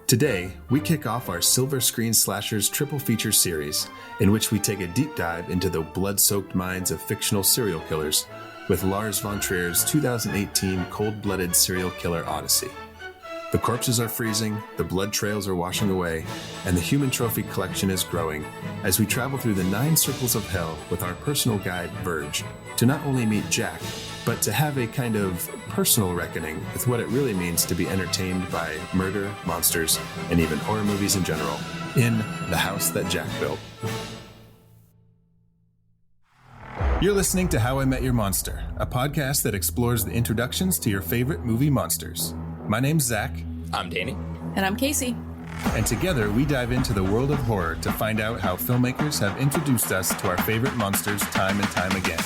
Today, we kick off our Silver Screen Slashers triple feature series, in which we take a deep dive into the blood-soaked minds of fictional serial killers with Lars von Trier's 2018 cold-blooded serial killer odyssey. The corpses are freezing, the blood trails are washing away, and the human trophy collection is growing as we travel through the 9 circles of hell with our personal guide, Verge, to not only meet Jack, but to have a kind of personal reckoning with what it really means to be entertained by murder, monsters, and even horror movies in general, in The House That Jack Built. You're listening to How I Met Your Monster, a podcast that explores the introductions to your favorite movie monsters. My name's Zach. I'm Danny. And I'm Casey. And together we dive into the world of horror to find out how filmmakers have introduced us to our favorite monsters time and time again.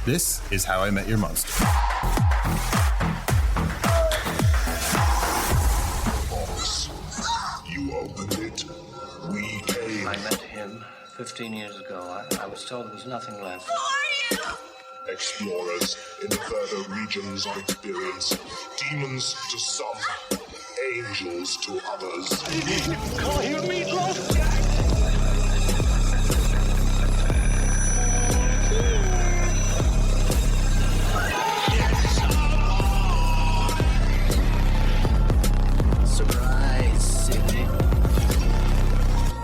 This is How I Met Your Monster. You opened it. We came. I met him 15 years ago. I was told there was nothing left. Who are you? Explorers in the further regions of experience. Demons to some, angels to others. Call you meatloaf? Surprise, Sydney.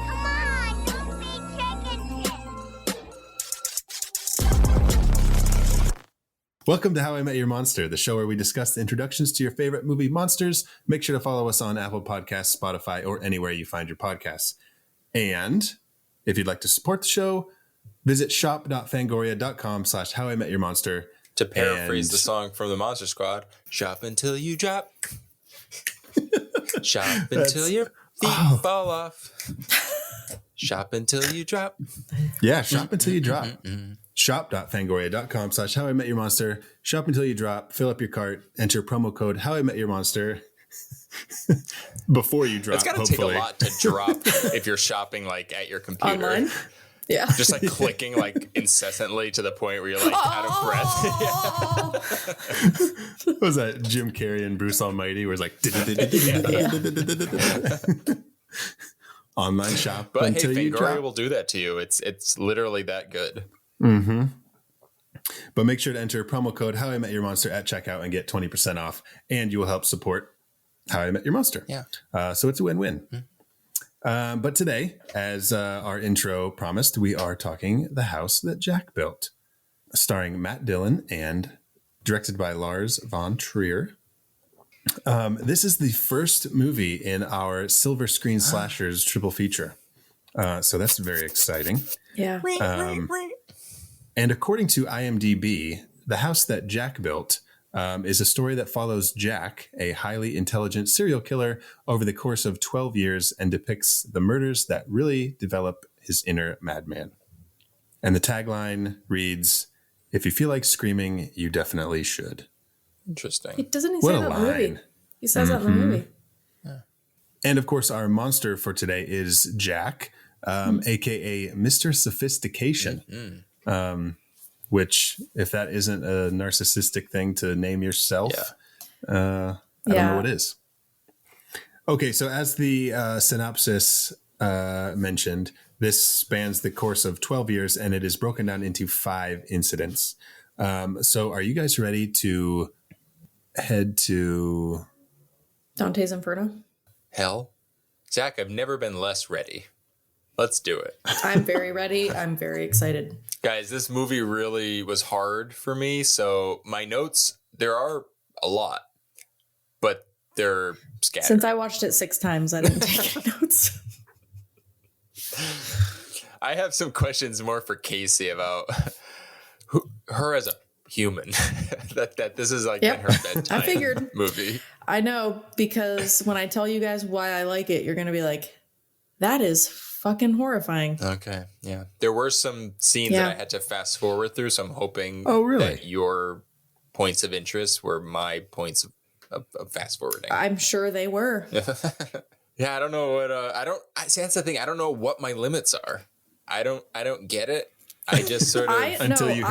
Come on, don't be chicken shit. Welcome to How I Met Your Monster, the show where we discuss the introductions to your favorite movie monsters. Make sure to follow us on Apple Podcasts, Spotify, or anywhere you find your podcasts. And if you'd like to support the show, visit shop.fangoria.com/howimetyourmonster. To paraphrase the song from the Monster Squad, shop until you drop. Shop until your feet fall off. Shop until you drop. Yeah, shop until you drop. Shop.fangoria.com/howimetyourmonster. Shop until you drop. Fill up your cart. Enter promo code howimetyourmonster before you drop. It's got to take a lot to drop if you're shopping like at your computer. Online? Yeah. Just like clicking like incessantly to the point where you're like out of breath. What was that? Jim Carrey and Bruce Almighty where it's like online shop But until hey, you drop. Fangoria will do that to you. It's literally that good. Mm-hmm. But make sure to enter promo code How I Met Your Monster at checkout and get 20% off, and you will help support How I Met Your Monster. Yeah. So it's a win-win. But today, as our intro promised, we are talking The House That Jack Built, starring Matt Dillon and directed by Lars von Trier. This is the first movie in our Silver Screen Slashers triple feature. So that's very exciting. Yeah. And according to IMDb, The House That Jack Built is a story that follows Jack, a highly intelligent serial killer, over the course of 12 years and depicts the murders that really develop his inner madman. And the tagline reads, "If you feel like screaming, you definitely should." Interesting. Doesn't he What say a that in the movie? line. He says that in the movie. And of course, our monster for today is Jack, aka Mr. Sophistication. Which, if that isn't a narcissistic thing to name yourself, I don't know what is. Okay, so as the synopsis mentioned, this spans the course of 12 years, and it is broken down into 5 incidents. So are you guys ready to head to Dante's Inferno? Hell, Zach, I've never been less ready. Let's do it. I'm very ready. I'm very excited. Guys, this movie really was hard for me. So my notes, there are a lot, but they're scattered. Since I watched it 6 times, I didn't take any notes. I have some questions more for Casey about her as a human. that this is like in her bedtime I figured. movie. I know, because when I tell you guys why I like it, you're going to be like, that is fucking horrifying. Okay, yeah. There were some scenes that I had to fast forward through, so I'm hoping that your points of interest were my points of fast forwarding. I'm sure they were. Yeah, I don't know what see, that's the thing. I don't know what my limits are. I don't get it. I just sort of I understand.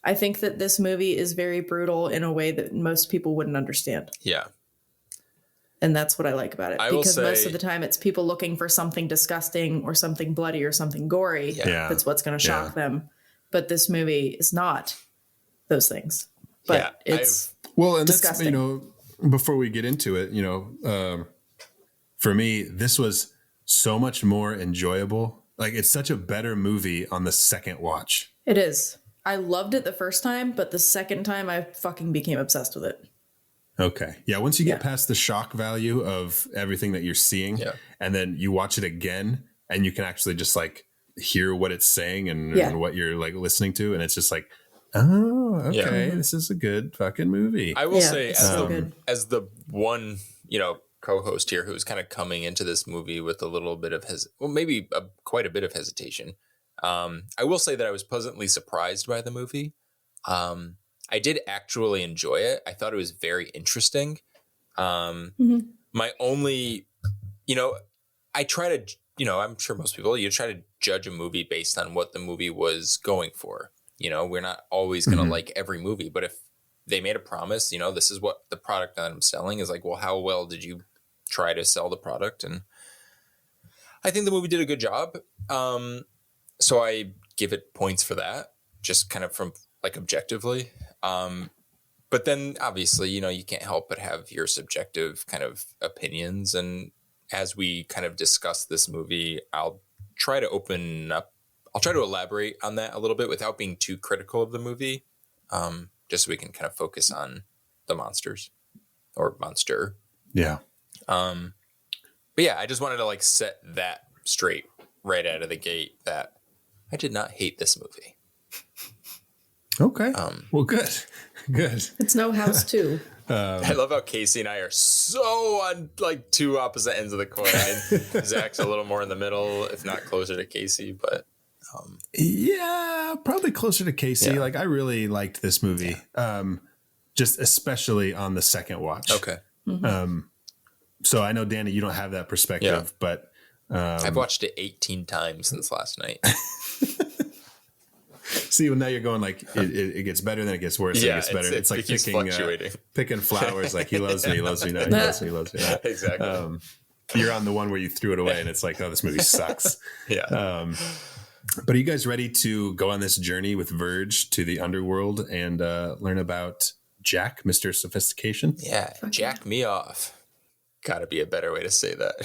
I think that this movie is very brutal in a way that most people wouldn't understand. Yeah. And that's what I like about it. Because most of the time it's people looking for something disgusting or something bloody or something gory. Yeah. That's what's going to shock them. But this movie is not those things. But it's disgusting. That's, before we get into it, for me, this was so much more enjoyable. Like, it's such a better movie on the second watch. It is. I loved it the first time, but the second time I fucking became obsessed with it. Okay. Yeah. Once you get past the shock value of everything that you're seeing, and then you watch it again, and you can actually just like hear what it's saying and what you're like listening to. And it's just like, oh, okay, this is a good fucking movie. I will say, as the one, co-host here who's kind of coming into this movie with a little bit of quite a bit of hesitation. I will say that I was pleasantly surprised by the movie. I did actually enjoy it. I thought it was very interesting. My only, I try to, I'm sure most people, you try to judge a movie based on what the movie was going for. We're not always going to like every movie, but if they made a promise, this is what the product that I'm selling is like, well, how well did you try to sell the product? And I think the movie did a good job. So I give it points for that, just kind of from like objectively. But then obviously, you can't help but have your subjective kind of opinions. And as we kind of discuss this movie, I'll try to elaborate on that a little bit without being too critical of the movie. Just so we can kind of focus on the monsters or monster. Yeah. But yeah, I just wanted to like set that straight right out of the gate that I did not hate this movie. Okay. Well, good. It's no House 2. I love how Casey and I are so on like two opposite ends of the coin. And Zach's a little more in the middle, if not closer to Casey, but yeah, probably closer to Casey. Yeah. Like, I really liked this movie, just especially on the second watch. Okay. So I know, Danny, you don't have that perspective, but I've watched it 18 times since last night. See, well, now you're going like it gets better, then it gets worse, then it gets better. It's like picking flowers. Like, he loves me, he loves me not, he loves me, he loves me not. Exactly. You're on the one where you threw it away, and it's like, oh, this movie sucks. Yeah. But are you guys ready to go on this journey with Verge to the underworld and learn about Jack, Mr. Sophistication? Yeah, jack me off. Gotta be a better way to say that.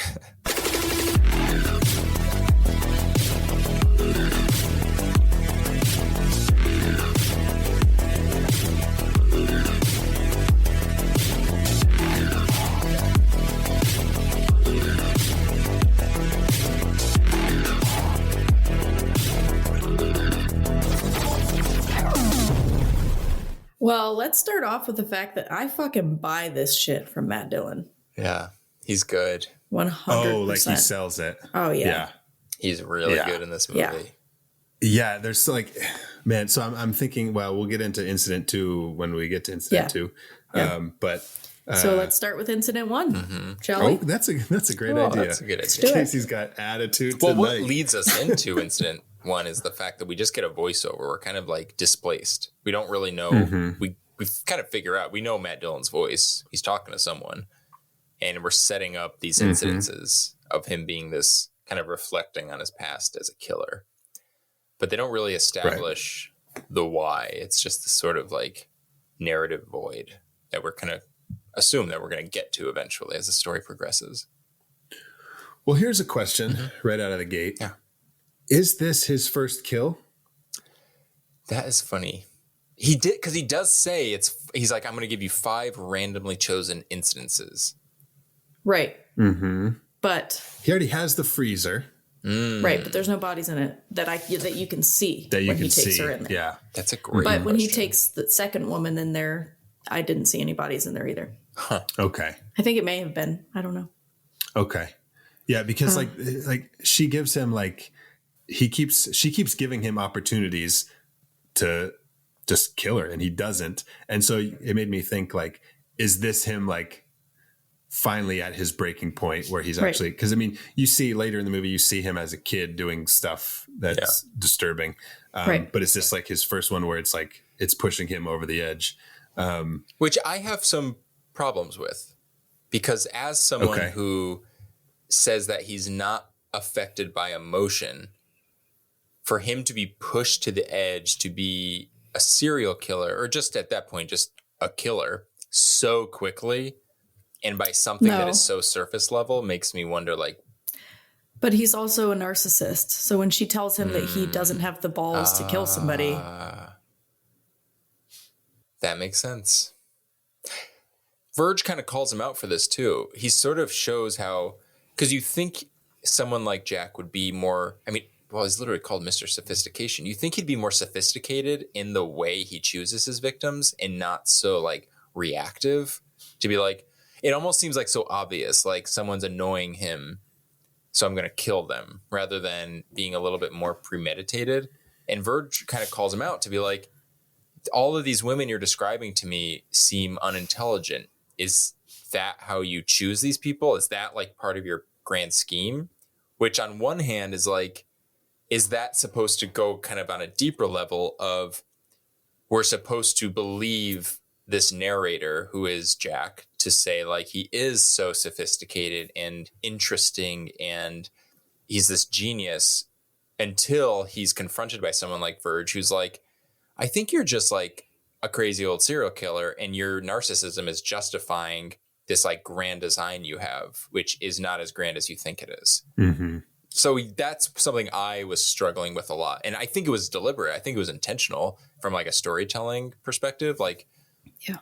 Well, let's start off with the fact that I fucking buy this shit from Matt Dillon. Yeah, he's good. 100%. Oh, like he sells it. Oh, yeah. He's really good in this movie. Yeah, there's like, man, so I'm thinking, well, we'll get into Incident 2 when we get to Incident 2. But so let's start with Incident 1, shall we? Oh, that's a great idea. That's a good idea. Casey's got attitude tonight. Well, what leads us into Incident 1 is the fact that we just get a voiceover. We're kind of like displaced. We don't really know. We kind of figure out. We know Matt Dillon's voice. He's talking to someone. And we're setting up these incidences of him being this kind of reflecting on his past as a killer. But they don't really establish the why. It's just this sort of like narrative void that we're kind of assume that we're going to get to eventually as the story progresses. Well, here's a question right out of the gate. Yeah. Is this his first kill? That is funny. He did, because he does say he's like, I'm going to give you 5 randomly chosen incidences. Right. But he already has the freezer. Right, but there's no bodies in it that you can see when he takes her in there. Yeah, that's a great question. But when he takes the second woman in there, I didn't see any bodies in there either. Huh. Okay. I think it may have been. I don't know. Okay. Yeah, because like she gives him like she keeps giving him opportunities to just kill her, and he doesn't. And so it made me think, like, is this him like finally at his breaking point where he's actually, because I mean, you see later in the movie, you see him as a kid doing stuff that's disturbing. But it's just like his first one where it's like, it's pushing him over the edge. Which I have some problems with. Because as someone Okay. who says that he's not affected by emotion, for him to be pushed to the edge to be a serial killer, or just at that point, just a killer so quickly and by something that is so surface level, makes me wonder, like, But he's also a narcissist. So when she tells him that he doesn't have the balls to kill somebody. That makes sense. Verge kind of calls him out for this too. He sort of shows how, because you think someone like Jack would be more, I mean, well, he's literally called Mr. Sophistication. You think he'd be more sophisticated in the way he chooses his victims and not so like reactive, to be like, it almost seems like so obvious, like someone's annoying him, so I'm going to kill them, rather than being a little bit more premeditated. And Verge kind of calls him out to be like, all of these women you're describing to me seem unintelligent. Is that how you choose these people? Is that like part of your grand scheme? Which on one hand is like, is that supposed to go kind of on a deeper level of, we're supposed to believe this narrator who is Jack to say like, he is so sophisticated and interesting and he's this genius, until he's confronted by someone like Verge, who's like, I think you're just like a crazy old serial killer, and your narcissism is justifying this like grand design you have, which is not as grand as you think it is. Mm-hmm. So that's something I was struggling with a lot. And I think it was deliberate. I think it was intentional from like a storytelling perspective. Like, Yeah.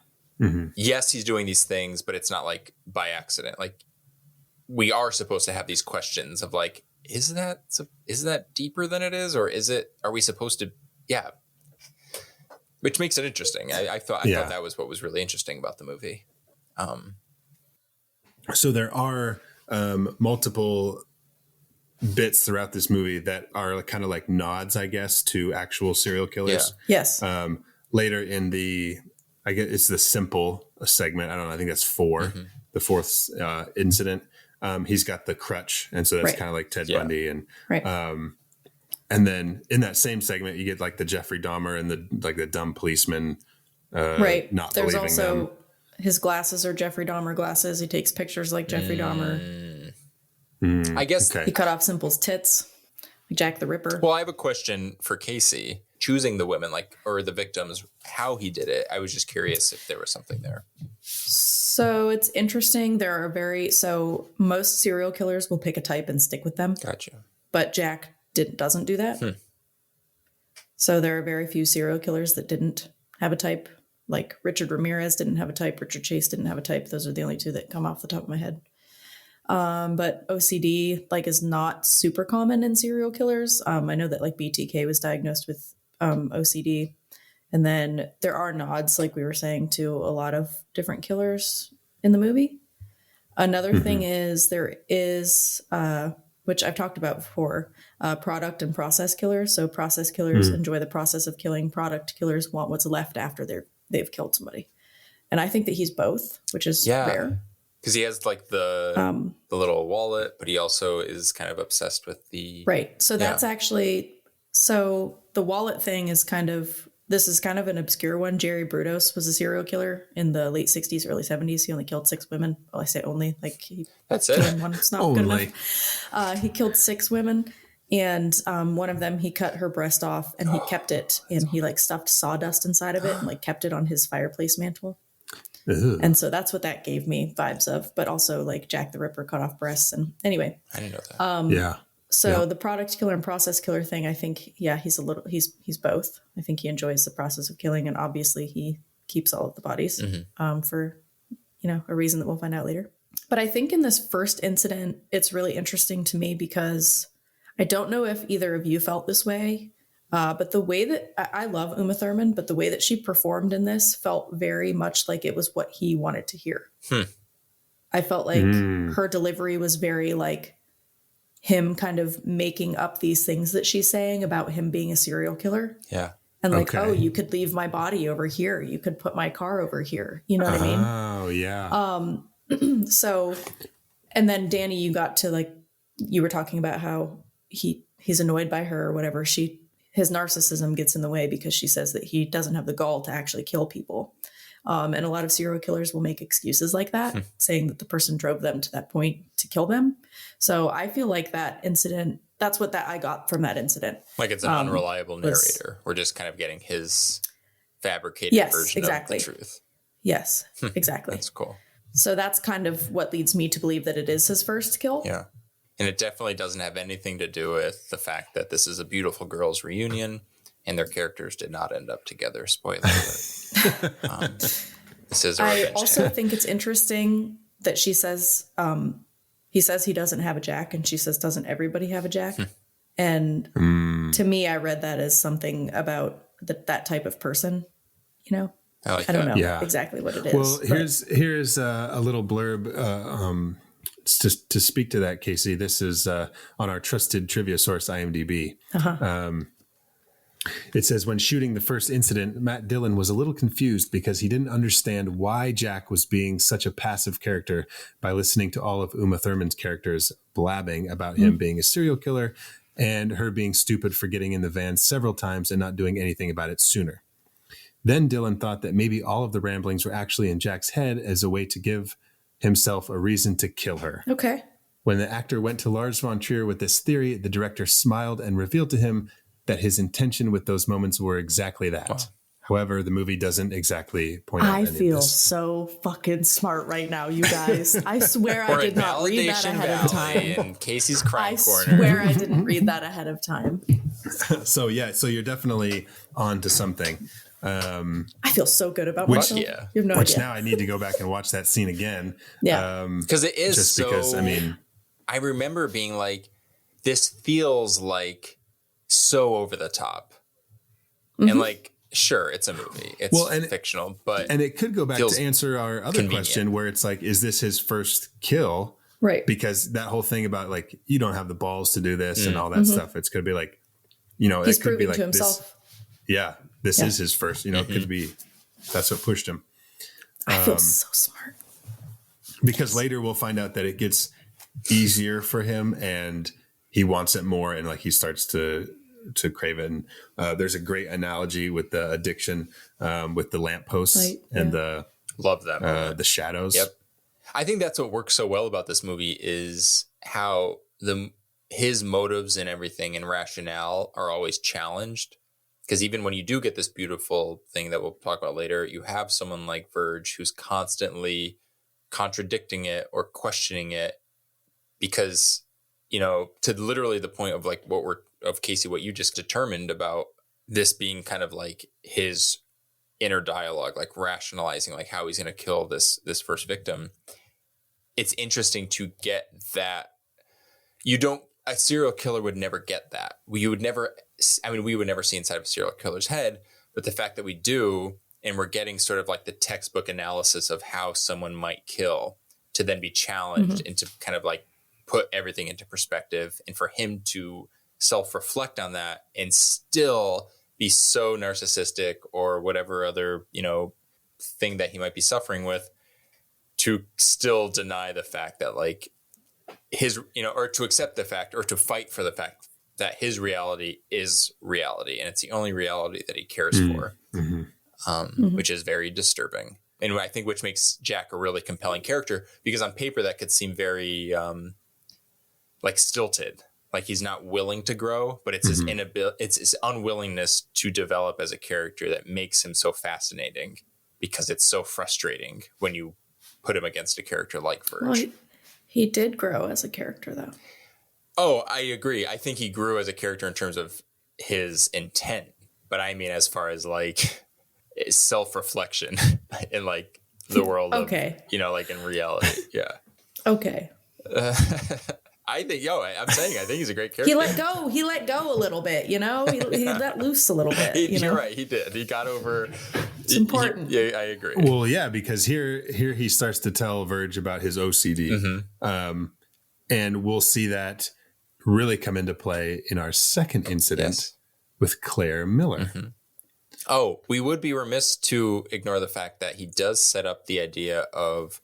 yes, he's doing these things, but it's not like by accident. Like, we are supposed to have these questions of like, is that deeper than it is? Or are we supposed to, yeah. Which makes it interesting. I thought that was what was really interesting about the movie. So there are multiple bits throughout this movie that are kind of like nods, I guess, to actual serial killers. Yeah. Yes. Later in I guess it's the simple segment. I don't know. I think that's 4, the fourth incident. He's got the crutch. And so that's kind of like Ted Bundy. And, and then in that same segment, you get like the Jeffrey Dahmer and the dumb policeman. Not There's believing also them. his glasses are Jeffrey Dahmer glasses. He takes pictures like Jeffrey Dahmer. I guess He cut off Simple's tits, like Jack the Ripper. Well, I have a question for Casey. Choosing the women, or the victims, how he did it. I was just curious if there was something there. So it's interesting. Most serial killers will pick a type and stick with them. Gotcha. But Jack doesn't do that. So there are very few serial killers that didn't have a type. Like Richard Ramirez didn't have a type. Richard Chase didn't have a type. Those are the only two that come off the top of my head. But OCD is not super common in serial killers. I know that BTK was diagnosed with OCD, and then there are nods, like we were saying, to a lot of different killers in the movie. Another thing is there is, which I've talked about before, product and process killers. So process killers enjoy the process of killing. Product killers want what's left after they've killed somebody. And I think that he's both, which is rare. Because he has the little wallet, but he also is kind of obsessed with the... Right. So that's actually... So the wallet thing is this is kind of an obscure one. Jerry Brudos was a serial killer in the late 60s, early 70s. He only killed 6 women. Well, I say only, that's it. One. It's not good enough. He killed 6 women, and one of them, he cut her breast off and he kept it, and he stuffed sawdust inside of it and kept it on his fireplace mantle. And so that's what that gave me vibes of, but also Jack the Ripper cut off breasts. And anyway, I didn't know that. So the product killer and process killer thing, I think, he's both. I think he enjoys the process of killing, and obviously he keeps all of the bodies for, a reason that we'll find out later. But I think in this first incident, it's really interesting to me because I don't know if either of you felt this way, but the way that I love Uma Thurman, but the way that she performed in this felt very much like it was what he wanted to hear. I felt like her delivery was very him kind of making up these things that she's saying about him being a serial killer. Yeah. And oh, you could leave my body over here. You could put my car over here. You know what I mean? Oh, yeah. So, and then Danny, you got to you were talking about how he's annoyed by her or whatever. His narcissism gets in the way because she says that he doesn't have the gall to actually kill people. And a lot of serial killers will make excuses like that, saying that the person drove them to that point to kill them. So I feel like that incident, that's what I got from that incident. Like it's an unreliable narrator. We're just kind of getting his fabricated version of the truth. Yes, exactly. That's cool. So that's kind of what leads me to believe that it is his first kill. Yeah. And it definitely doesn't have anything to do with the fact that this is a beautiful girls' reunion and their characters did not end up together. Spoiler alert. This is a I revenge also tale. think it's interesting that she says, he says he doesn't have a Jack, and she says, doesn't everybody have a Jack? And to me, I read that as something about that type of person, you know? I don't know Yeah. exactly what it is. Well, but- here's a little blurb to speak to that, Casey. This is on our trusted trivia source, IMDb. It says, when shooting the first incident, Matt Dillon was a little confused because he didn't understand why Jack was being such a passive character by listening to all of Uma Thurman's characters blabbing about him being a serial killer and her being stupid for getting in the van several times and not doing anything about it sooner. Then Dillon thought that maybe all of the ramblings were actually in Jack's head as a way to give himself a reason to kill her. Okay. When the actor went to Lars von Trier with this theory, the director smiled and revealed to him that his intention with those moments were exactly that. Wow. However, the movie doesn't exactly point out I any of feel this. so fucking smart right now, you guys. I swear I did not read that ahead of time. In Casey's crime I corner. swear I didn't read that ahead of time. So you're definitely on to something. I feel so good about Which- myself. yeah. You have no Which idea. now I need to go back and watch that scene again. Yeah. Because it is Just so, because, I mean, I remember being like, this feels like so over the top. And like, sure, it's a movie. It's fictional, but and it could go back feels to answer our other convenient. question where it's like, is this his first kill? Right. Because that whole thing about like, you don't have the balls to do this and all that stuff. It's going to be like, you know, He's it could be proving like to this. himself. Yeah. This is his first, you know, it could be, that's what pushed him. I feel so smart. Because later we'll find out that it gets easier for him and he wants it more. And like, he starts to crave it. And there's a great analogy with the addiction, with the lampposts and love that the shadows. Yep. I think that's what works so well about this movie is how his motives and everything and rationale are always challenged. Because even when you do get this beautiful thing that we'll talk about later, you have someone like Verge who's constantly contradicting it or questioning it because, you know, to literally the point of like Casey, what you just determined about this being kind of like his inner dialogue, like rationalizing like how he's going to kill this first victim. It's interesting to get that. A serial killer would never get that. We would never see inside of a serial killer's head, but the fact that we do, and we're getting sort of like the textbook analysis of how someone might kill to then be challenged and to kind of like put everything into perspective and for him to self-reflect on that and still be so narcissistic or whatever other, you know, thing that he might be suffering with to still deny the fact that like his, you know, or to accept the fact or to fight for the fact that his reality is reality. And it's the only reality that he cares for, which is very disturbing. And I think which makes Jack a really compelling character because on paper that could seem very like stilted, like he's not willing to grow, but it's his inability, it's his unwillingness to develop as a character that makes him so fascinating because it's so frustrating when you put him against a character like Verge. Well, he did grow as a character, though. Oh, I agree. I think he grew as a character in terms of his intent, but I mean, as far as like self-reflection in like the world of, you know, like in reality. Yeah. Okay. I think, I think he's a great character. He let go a little bit, you know, he let loose a little bit. You're right. He did. He got over. It's important. Yeah, I agree. Well, yeah, because here he starts to tell Verge about his OCD. And we'll see that really come into play in our second incident with Claire Miller. Oh, we would be remiss to ignore the fact that he does set up the idea of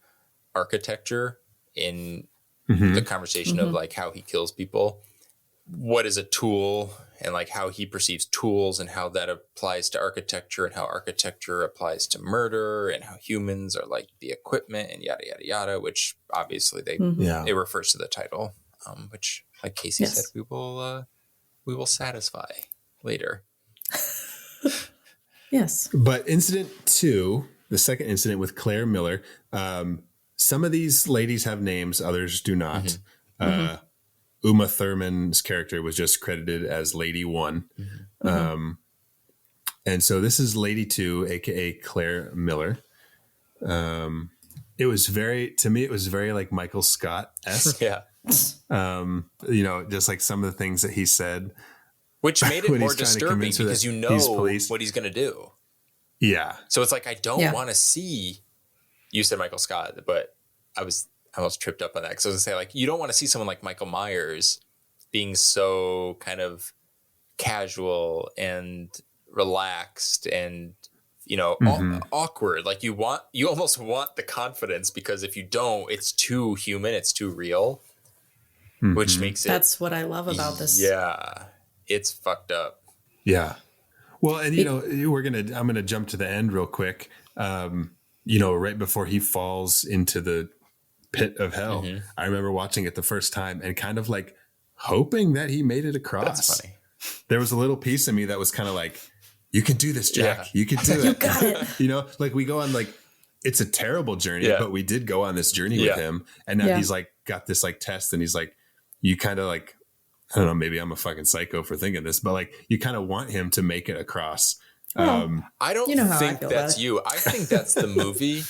architecture in the conversation of like how he kills people. what is a tool and like how he perceives tools and how that applies to architecture and how architecture applies to murder and how humans are like the equipment and yada, yada, yada, which obviously it refers to the title, which like Casey said, we will satisfy later. Yes. But incident 2, the second incident with Claire Miller, some of these ladies have names, others do not. Uma Thurman's character was just credited as Lady 1. And so this is Lady 2, aka Claire Miller. It was very like Michael Scott-esque. Yeah. You know, just like some of the things that he said. Which made it more disturbing because you know what he's going to do. Yeah. So it's like, I don't want to see, you said Michael Scott, but I almost tripped up on that. Because I was going to say, like, you don't want to see someone like Michael Myers being so kind of casual and relaxed and, you know, awkward. Like you almost want the confidence, because if you don't, it's too human. It's too real, which makes it. That's what I love about this. Yeah. It's fucked up. Yeah. Well, and, you know, I'm going to jump to the end real quick. You know, right before he falls into the pit of hell, I remember watching it the first time and kind of like hoping that he made it across. That's funny. There was a little piece of me that was kind of like, you can do this, Jack. Yeah. You can do it. You got it. You know, like we go on, like, it's a terrible journey, but we did go on this journey with him. And now he's like got this like test, and he's like, you kind of like, I don't know, maybe I'm a fucking psycho for thinking this, but like you kind of want him to make it across. I don't think that's you. I think that's the movie.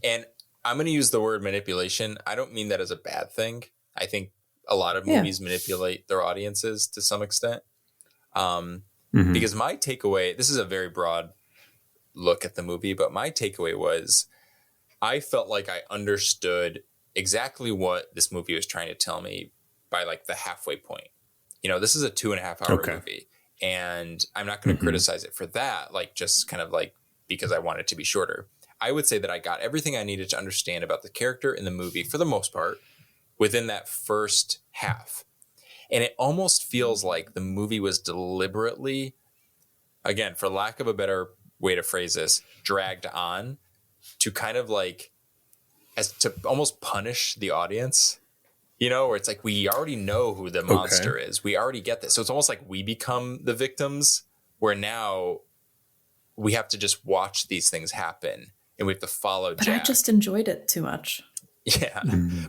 And I'm going to use the word manipulation. I don't mean that as a bad thing. I think a lot of movies manipulate their audiences to some extent. Because my takeaway, this is a very broad look at the movie, but my takeaway was I felt like I understood exactly what this movie was trying to tell me by like the halfway point. You know, this is a 2.5 hour movie, and I'm not going to criticize it for that. Like, just kind of like, because I want it to be shorter. I would say that I got everything I needed to understand about the character in the movie for the most part within that first half. And it almost feels like the movie was deliberately, again, for lack of a better way to phrase this, dragged on to kind of like, as to almost punish the audience. You know, where it's like, we already know who the monster is. We already get this. So it's almost like we become the victims, where now we have to just watch these things happen and we have to follow Jack. I just enjoyed it too much. Yeah.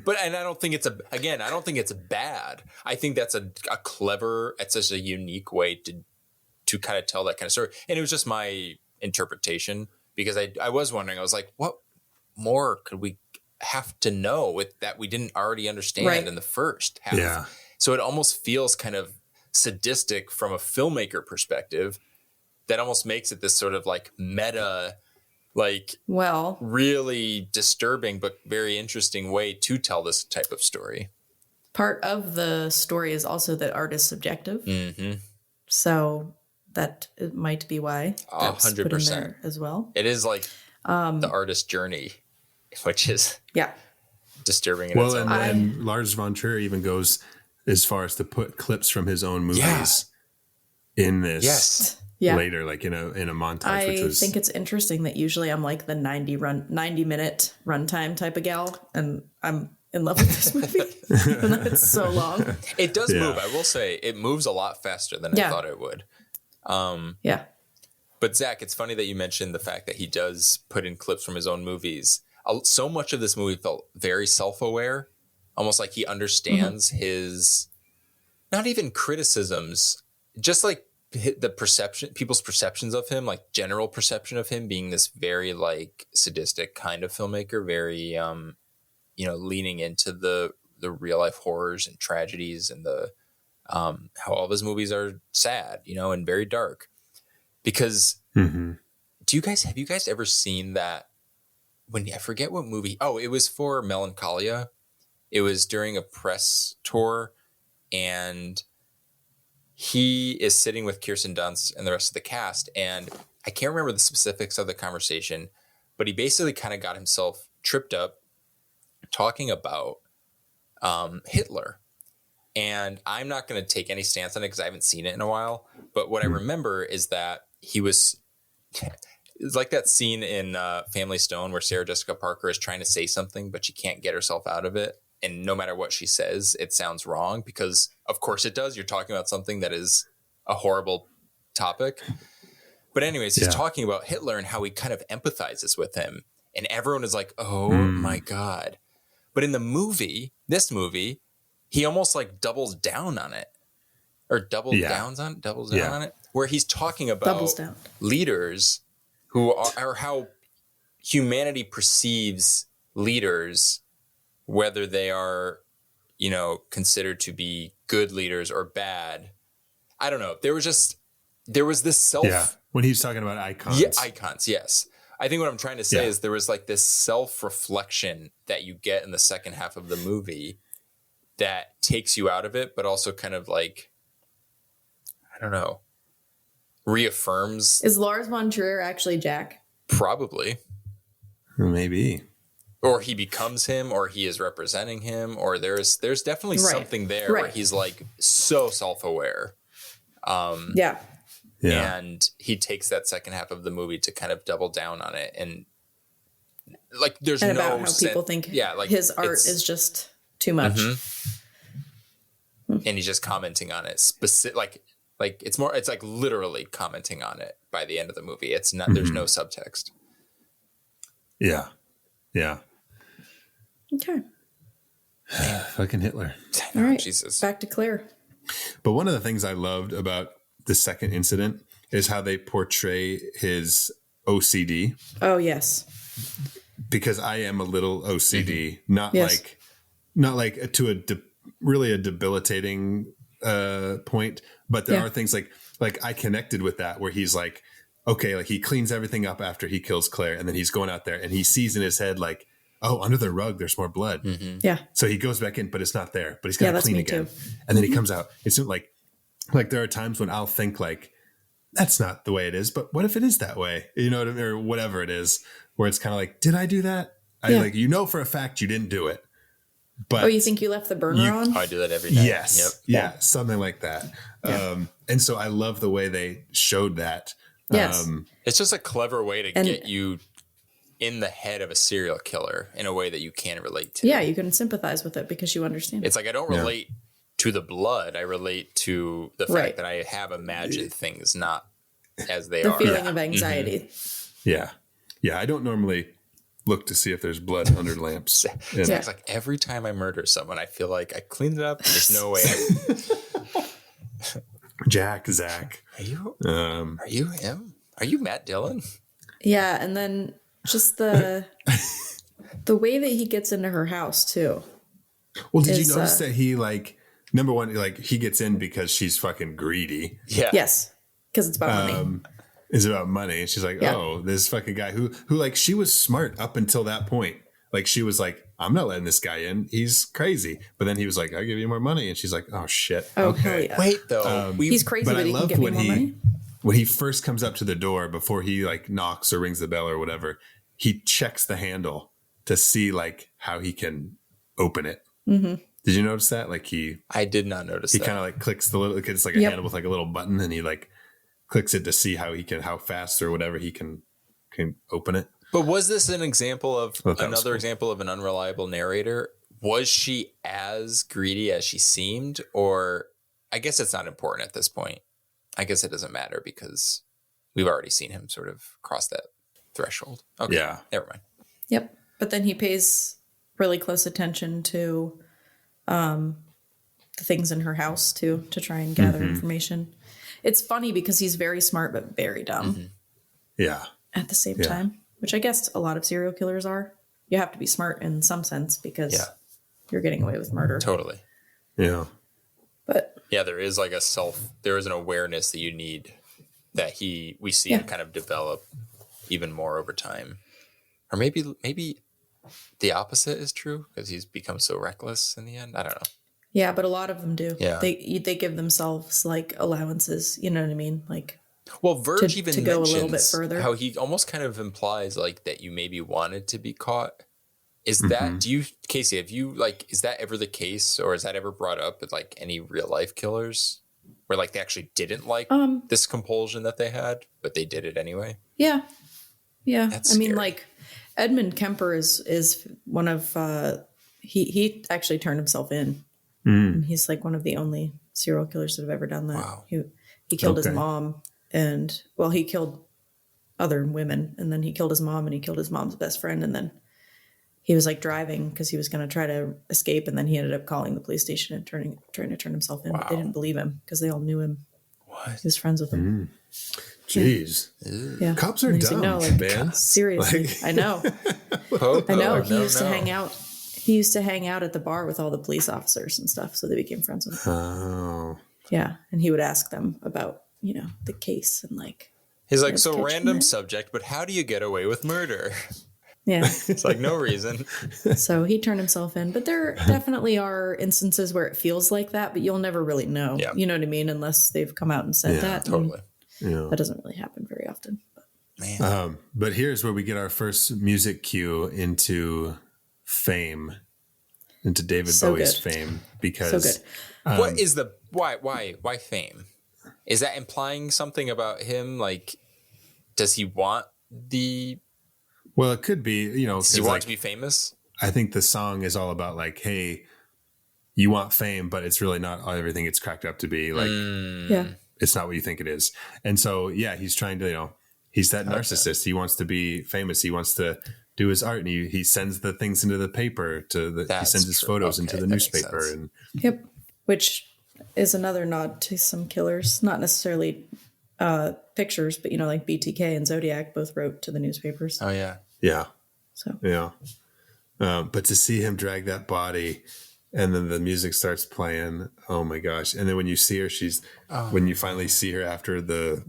But, and I don't think it's I don't think it's bad. I think that's a clever, it's such a unique way to kind of tell that kind of story. And it was just my interpretation, because I was wondering, I was like, what more could we have to know with that we didn't already understand in the first half? Yeah. So it almost feels kind of sadistic from a filmmaker perspective, that almost makes it this sort of like meta, like, well, really disturbing but very interesting way to tell this type of story. Part of the story is also that art is subjective. So that it might be why that's 100% put in there as well. It is like the artist's journey, which is disturbing in its own way. And Lars von Trier even goes as far as to put clips from his own movies in this later, like in a montage. I think it's interesting that usually I'm like the 90-minute runtime type of gal, and I'm in love with this movie, even though it's so long. It does move. I will say it moves a lot faster than I thought it would. But Zach, it's funny that you mentioned the fact that he does put in clips from his own movies. So much of this movie felt very self-aware, almost like he understands his, not even criticisms, just like the perception, people's perceptions of him, like general perception of him being this very like sadistic kind of filmmaker, very, leaning into the real life horrors and tragedies and the, how all of his movies are sad, and very dark. Because have you guys ever seen that? I forget what movie. Oh, it was for Melancholia. It was during a press tour, and he is sitting with Kirsten Dunst and the rest of the cast. And I can't remember the specifics of the conversation, but he basically kind of got himself tripped up talking about Hitler. And I'm not going to take any stance on it because I haven't seen it in a while. But what I remember is that he was... It's like that scene in Family Stone where Sarah Jessica Parker is trying to say something, but she can't get herself out of it. And no matter what she says, it sounds wrong because, of course, it does. You're talking about something that is a horrible topic. But anyways, he's talking about Hitler and how he kind of empathizes with him. And everyone is like, oh, my God. But in the movie, this movie, he almost like doubles down on it. Or doubles down on it. Where he's talking about leaders who are how humanity perceives leaders, whether they are, you know, considered to be good leaders or bad. I don't know. There was this self. Yeah. When he's talking about icons. Yeah, icons. Yes. I think what I'm trying to say is there was like this self-reflection that you get in the second half of the movie that takes you out of it, but also kind of like, I don't know, reaffirms. Is Lars von Trier actually Jack? Probably. Maybe. Or he becomes him, or he is representing him, or there's definitely something there where he's like so self-aware. And he takes that second half of the movie to kind of double down on it. And like there's and no about how people think like his art is just too much. And he's just commenting on it like it's like literally commenting on it by the end of the movie. It's not there's no subtext. Yeah. Okay. Fucking Hitler. All right. Jesus. Back to Claire. But one of the things I loved about the second incident is how they portray his OCD. Oh, yes. Because I am a little OCD, not like to a really a debilitating point, but there are things like I connected with that where he's like, okay, like he cleans everything up after he kills Claire, and then he's going out there and he sees in his head like, oh, under the rug there's more blood. Yeah. So he goes back in, but it's not there. But he's got to clean again. Too. And then he comes out. It's like there are times when I'll think like, that's not the way it is, but what if it is that way? You know what I mean? Or whatever it is, where it's kind of like, did I do that? For a fact you didn't do it. But you think you left the burner on? I do that every day. Yes. Yep. Yeah. Something like that. Yeah. And so I love the way they showed that. Yes. It's just a clever way to get you in the head of a serial killer in a way that you can relate to. Yeah, you can sympathize with it because you understand. It's like I don't relate to the blood. I relate to the fact that I have imagined things not as they are. The feeling of anxiety. Yeah. Yeah, I don't normally look to see if there's blood under lamps. It's like every time I murder someone, I feel like I cleaned it up. There's no way. Zach. Are you him? Are you Matt Dillon? Yeah, and then just the way that he gets into her house too. Well, did you notice that he like number one, like he gets in because she's fucking greedy. Yeah. Yes. Because it's about money. It's about money. And she's like, oh, this fucking guy who like she was smart up until that point. Like she was like, I'm not letting this guy in. He's crazy. But then he was like, I'll give you more money. And she's like, oh shit. Okay. Yeah. Wait though. He's crazy, but he can get me more money. When he first comes up to the door before he like knocks or rings the bell or whatever, he checks the handle to see like how he can open it. Mm-hmm. Did you notice that? Like I did not notice he that. He kind of like clicks the little, it's like a handle with like a little button and he like clicks it to see how fast or whatever he can open it. But was this an example of example of an unreliable narrator? Was she as greedy as she seemed? Or I guess it's not important at this point. I guess it doesn't matter because we've already seen him sort of cross that threshold. Okay. Yeah. Never mind. Yep. But then he pays really close attention to the things in her house too, to try and gather information. It's funny because he's very smart, but very dumb. Mm-hmm. Yeah. At the same time, which I guess a lot of serial killers are. You have to be smart in some sense because you're getting away with murder. Totally. Yeah. But yeah, there is like there is an awareness that you need that we see him kind of develop even more over time. Or maybe the opposite is true because he's become so reckless in the end. I don't know. Yeah, but a lot of them do. Yeah. They give themselves like allowances. You know what I mean? Like, well, Verge even to go a little bit further. How he almost kind of implies like that you maybe wanted to be caught Is that, Casey, have you is that ever the case, or is that ever brought up with like any real life killers where like they actually didn't like this compulsion that they had, but they did it anyway? Yeah. Yeah. That's I mean, scary. like Edmund Kemper is one of, he actually turned himself in. And he's like one of the only serial killers that have ever done that. Wow. He killed his mom and, well, he killed other women, and then he killed his mom and he killed his mom's best friend. And then he was like driving because he was going to try to escape. And then he ended up calling the police station and trying to turn himself in. But they didn't believe him because they all knew him. What? He was friends with him. Jeez. Yeah. Cops are And he's dumb, like, no, man. Seriously. I know. I know. He used to no. hang out. He used to hang out at the bar with all the police officers and stuff. So they became friends with him. Oh. Yeah. And he would ask them about, the case and like. He's like, Let's so catch random him. subject, but how do you get away with murder? Yeah. It's like no reason. So he turned himself in. But there definitely are instances where it feels like that, but you'll never really know. Yeah. You know what I mean? Unless they've come out and said that. Totally. Yeah. That doesn't really happen very often. But. Man. But here's where we get our first music cue into fame, into David So Bowie's good. fame, because So good. What is the why fame? Is that implying something about him? Like, does he want the? well, it could be, Does he want to be famous? I think the song is all about like, hey, you want fame, but it's really not everything it's cracked up to be. Like, Yeah. it's not what you think it is. And so, yeah, he's trying to, he's that narcissist. He wants to be famous. He wants to do his art, and he sends the things into the paper he That's sends his true. photos Okay, into the that makes newspaper. sense. And Yep. Which is another nod to some killers, not necessarily pictures, but like BTK and Zodiac both wrote to the newspapers. Oh yeah. yeah. So Yeah. But to see him drag that body, and then the music starts playing, oh my gosh. And then when you see her, when you finally see her after the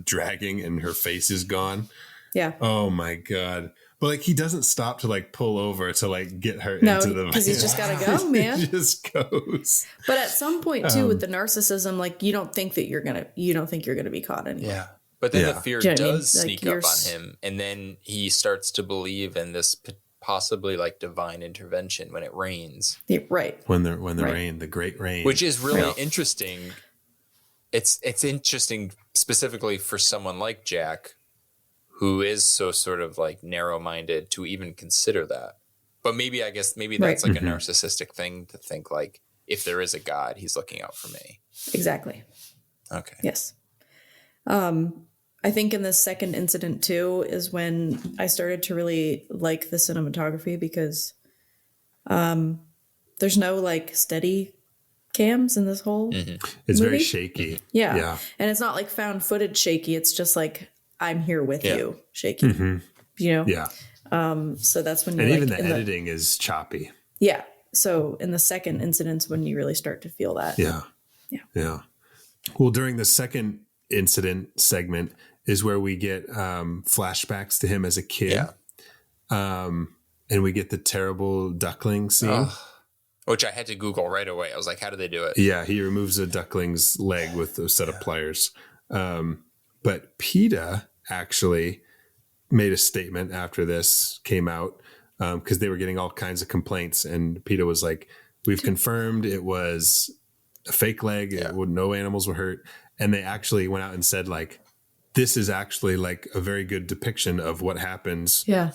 dragging and her face is gone. yeah. Oh my God. But like, he doesn't stop to like pull over to like get her No, into the because he's just gotta go, man. He just goes. But at some point too, with the narcissism, like you don't think you're gonna be caught anymore. Yeah. But then Yeah. the fear Do you know what I mean? does Like, sneak up on him, and then he starts to believe in this possibly like divine intervention when it rains, Yeah, right. When the Right. rain, the great rain. which is really Yeah. interesting. It's interesting specifically for someone like Jack, who is so sort of like narrow-minded to even consider that. But maybe that's like a narcissistic thing to think like, if there is a God, he's looking out for me. Exactly. Okay. Yes. I think in the second incident too is when I started to really like the cinematography, because there's no like steady cams in this whole it's very movie. shaky. Yeah. Yeah. And it's not like found footage shaky. It's just like, I'm here with you shaky, Yeah. So that's when And you're even like the in editing is choppy. yeah. So in the second incident's when you really start to feel that. Yeah. Yeah. Yeah. Well, during the second incident segment is where we get flashbacks to him as a kid. Yeah. And we get the terrible duckling scene. Which I had to Google right away. I was like, how do they do it? Yeah, he removes a duckling's leg with a set of pliers. But PETA actually made a statement after this came out, because they were getting all kinds of complaints. And PETA was like, we've confirmed it was a fake leg. No animals were hurt. And they actually went out and said, like, this is actually like a very good depiction of what happens. Yeah.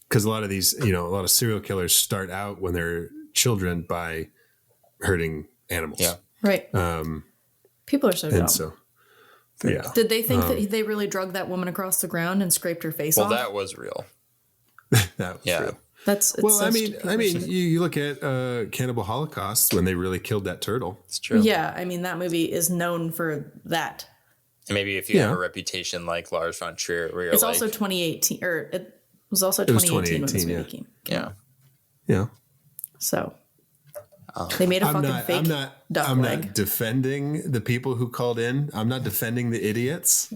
Because a lot of these, a lot of serial killers start out when they're children by hurting animals. Yeah. Right. People are so dumb. And so, yeah. Did they think that they really drugged that woman across the ground and scraped her face Well, off? that was real. That was Yeah. real. It's Well, so I mean, stupid. you look at Cannibal Holocaust when they really killed that turtle. It's true. Yeah, I mean, that movie is known for that. And maybe if you have Yeah. a reputation like Lars von Trier, where you're It's like, also 2018, or it was also was 2018 when this 2018, movie came. yeah. Yeah. So they made a fucking fake duck I'm leg. not defending the people who called in. I'm not defending the idiots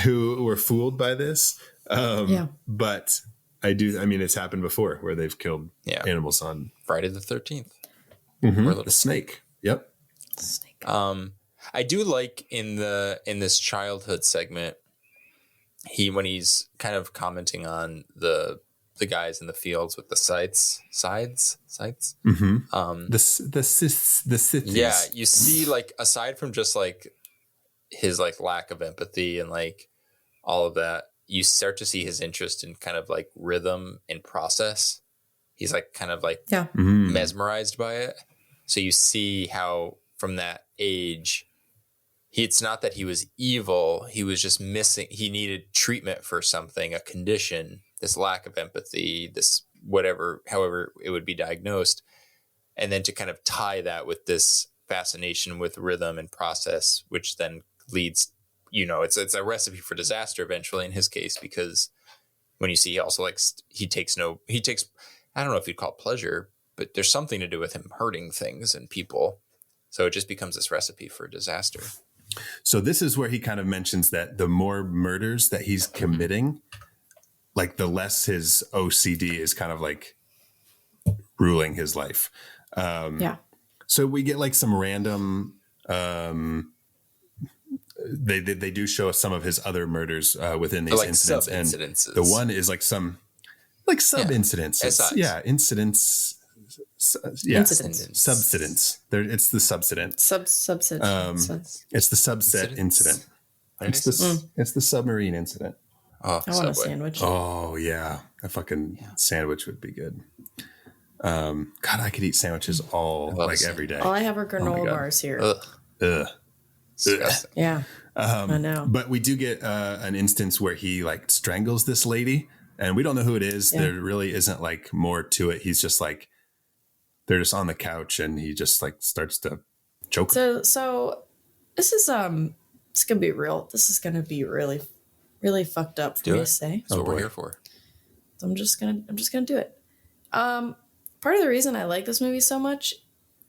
who were fooled by this. Yeah. But I do. I mean, it's happened before where they've killed animals on Friday the 13th. a snake. Yep. Snake. I do like in this childhood segment, when he's kind of commenting on the the guys in the fields with the sights. Mm-hmm. The scythes. Yeah, you see, like, aside from just like his like lack of empathy and like all of that, you start to see his interest in kind of like rhythm and process. He's like kind of like mesmerized by it. So you see how from that age, it's not that he was evil. He was just missing. He needed treatment for something, a condition, this lack of empathy, this whatever, however it would be diagnosed. And then to kind of tie that with this fascination with rhythm and process, which then leads, you know, it's a recipe for disaster eventually in his case, because when you see he also like, he takes, I don't know if you'd call it pleasure, but there's something to do with him hurting things and people. So it just becomes this recipe for disaster. So this is where he kind of mentions that the more murders that he's committing, like the less his OCD is kind of like ruling his life. So we get like some random, they do show us some of his other murders within these like incidents. And the one is like some like sub incidents. Yeah. Incidents. Subsidence. It's the subsident. Subsidence. It's the subset incident. It's the submarine incident. Oh, I want a sandwich. Oh yeah, a fucking sandwich would be good. God, I could eat sandwiches every day. All I have are granola bars here. Ugh. Yeah, I know. But we do get an instance where he like strangles this lady, and we don't know who it is. Yeah. There really isn't like more to it. He's just like, they're just on the couch, and he just like starts to choke. So this is it's gonna be real. This is gonna be really, really fucked up for me to say. That's what we're here for. So I'm just gonna do it. Part of the reason I like this movie so much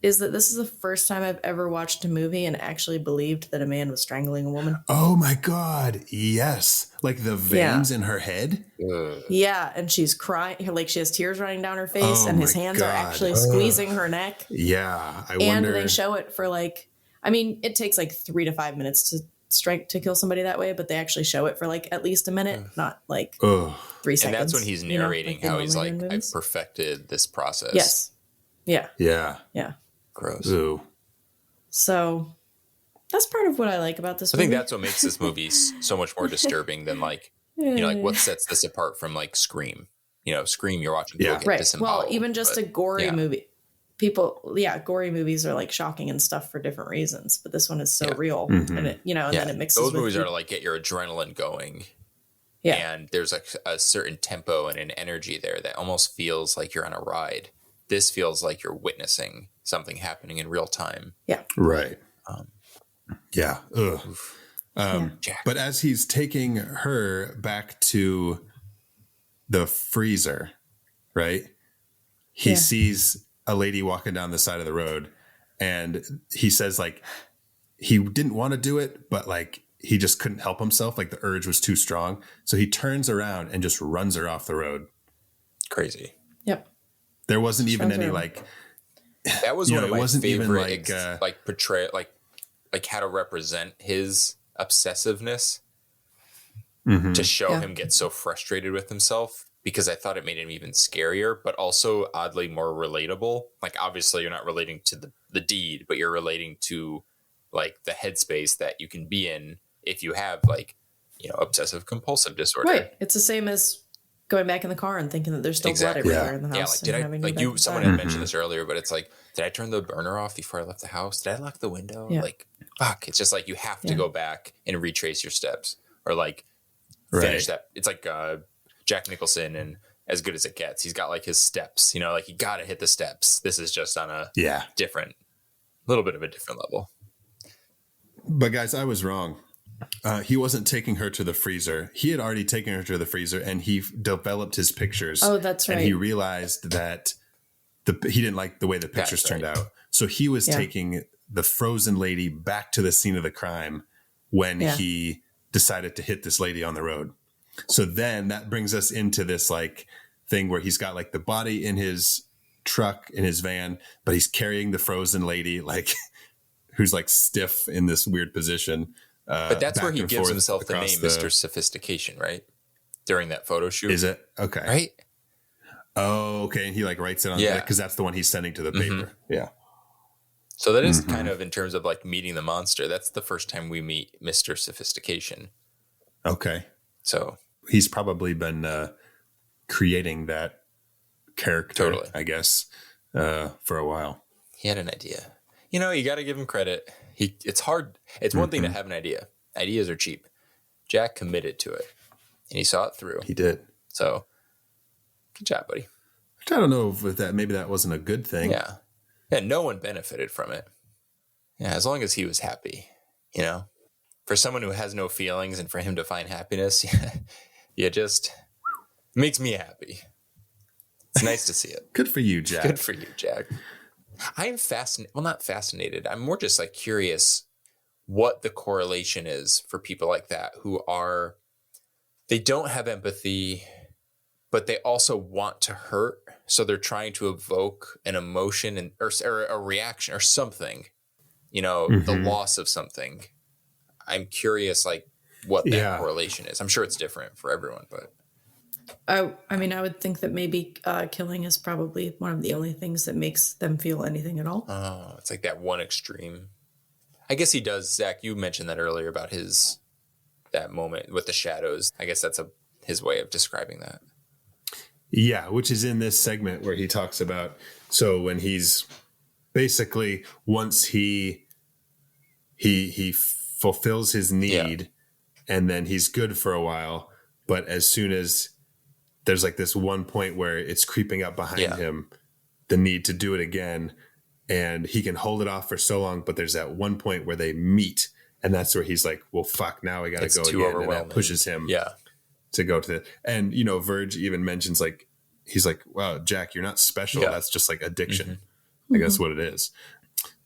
is that this is the first time I've ever watched a movie and actually believed that a man was strangling a woman. Oh my God. Yes. Like the veins in her head. Yeah. And she's crying, like she has tears running down her face, and his hands are actually squeezing her neck. Yeah. I wonder. And they show it for like, I mean, it takes like 3 to 5 minutes to kill somebody that way, but they actually show it for like at least a minute, not like 3 seconds. And that's when he's narrating how he's like, I've perfected this process. Yes. Yeah. Gross. Ooh. So that's part of what I like about this movie. I think that's what makes this movie so much more disturbing than like, you know, like what sets this apart from like Scream. You know, Scream, you're watching people get disemboweled. Well, even just a gory movie. Gory movies are like shocking and stuff for different reasons, but this one is so real, and it, and then it mixes. Those movies are to like get your adrenaline going. Yeah, and there's like a certain tempo and an energy there that almost feels like you're on a ride. This feels like you're witnessing something happening in real time. Yeah. Right. Yeah. But as he's taking her back to the freezer, right? He sees a lady walking down the side of the road, and he says like he didn't want to do it, but like he just couldn't help himself. Like the urge was too strong. So he turns around and just runs her off the road. Crazy. Yep. There wasn't even any like, that was one of my favorite even like portray like how to represent his obsessiveness to show him get so frustrated with himself, because I thought it made him even scarier, but also oddly more relatable. Like obviously you're not relating to the deed, but you're relating to like the headspace that you can be in if you have like, obsessive compulsive disorder. Right. It's the same as going back in the car and thinking that there's still blood everywhere in the house. Yeah, like someone had mentioned this earlier, but it's like, did I turn the burner off before I left the house? Did I lock the window? Yeah. Like, fuck. It's just like you have to go back and retrace your steps, or like finish that. It's like Jack Nicholson and As Good as It Gets. He's got like his steps, like you got to hit the steps. This is just on a little bit of a different level. But guys, I was wrong. He wasn't taking her to the freezer. He had already taken her to the freezer, and he developed his pictures. Oh, that's right. And he realized that he didn't like the way the pictures turned out. So he was taking the frozen lady back to the scene of the crime when he decided to hit this lady on the road. So then that brings us into this like thing where he's got like the body in his truck, in his van, but he's carrying the frozen lady, like who's like stiff in this weird position. But that's where he gives himself the name Mr. Sophistication, right? During that photo shoot. Is it? Okay. Right? Oh, okay. And he like writes it on because that's the one he's sending to the paper. Yeah. So that is kind of in terms of like meeting the monster. That's the first time we meet Mr. Sophistication. Okay. So he's probably been creating that character, I guess, for a while. He had an idea. You know, you got to give him credit. It's hard. It's one thing to have an idea. Ideas are cheap. Jack committed to it, and he saw it through. He did. So, good job, buddy. I don't know if maybe that wasn't a good thing. Yeah. Yeah, no one benefited from it. Yeah, as long as he was happy, you know. For someone who has no feelings and for him to find happiness, just makes me happy. It's nice to see it. Good for you, Jack. Good for you, Jack. I am fascinated. Well, not fascinated. I'm more just like curious what the correlation is for people like that who they don't have empathy, but they also want to hurt. So they're trying to evoke an emotion or a reaction or something, you know, the loss of something. I'm curious, like what that correlation is. I'm sure it's different for everyone, but. I mean, I would think that maybe killing is probably one of the only things that makes them feel anything at all. Oh, it's like that one extreme. I guess he does. Zach, you mentioned that earlier about that moment with the shadows. I guess that's his way of describing that. Yeah, which is in this segment where he talks about, so when he's basically, once he fulfills his need and then he's good for a while, but as soon as there's like this one point where it's creeping up behind him, the need to do it again, and he can hold it off for so long, but there's that one point where they meet, and that's where he's like, well, fuck, now I got to go again. And that pushes him to go to and, you know, Verge even mentions like, he's like, wow, Jack, you're not special. That's just like addiction. I guess what it is.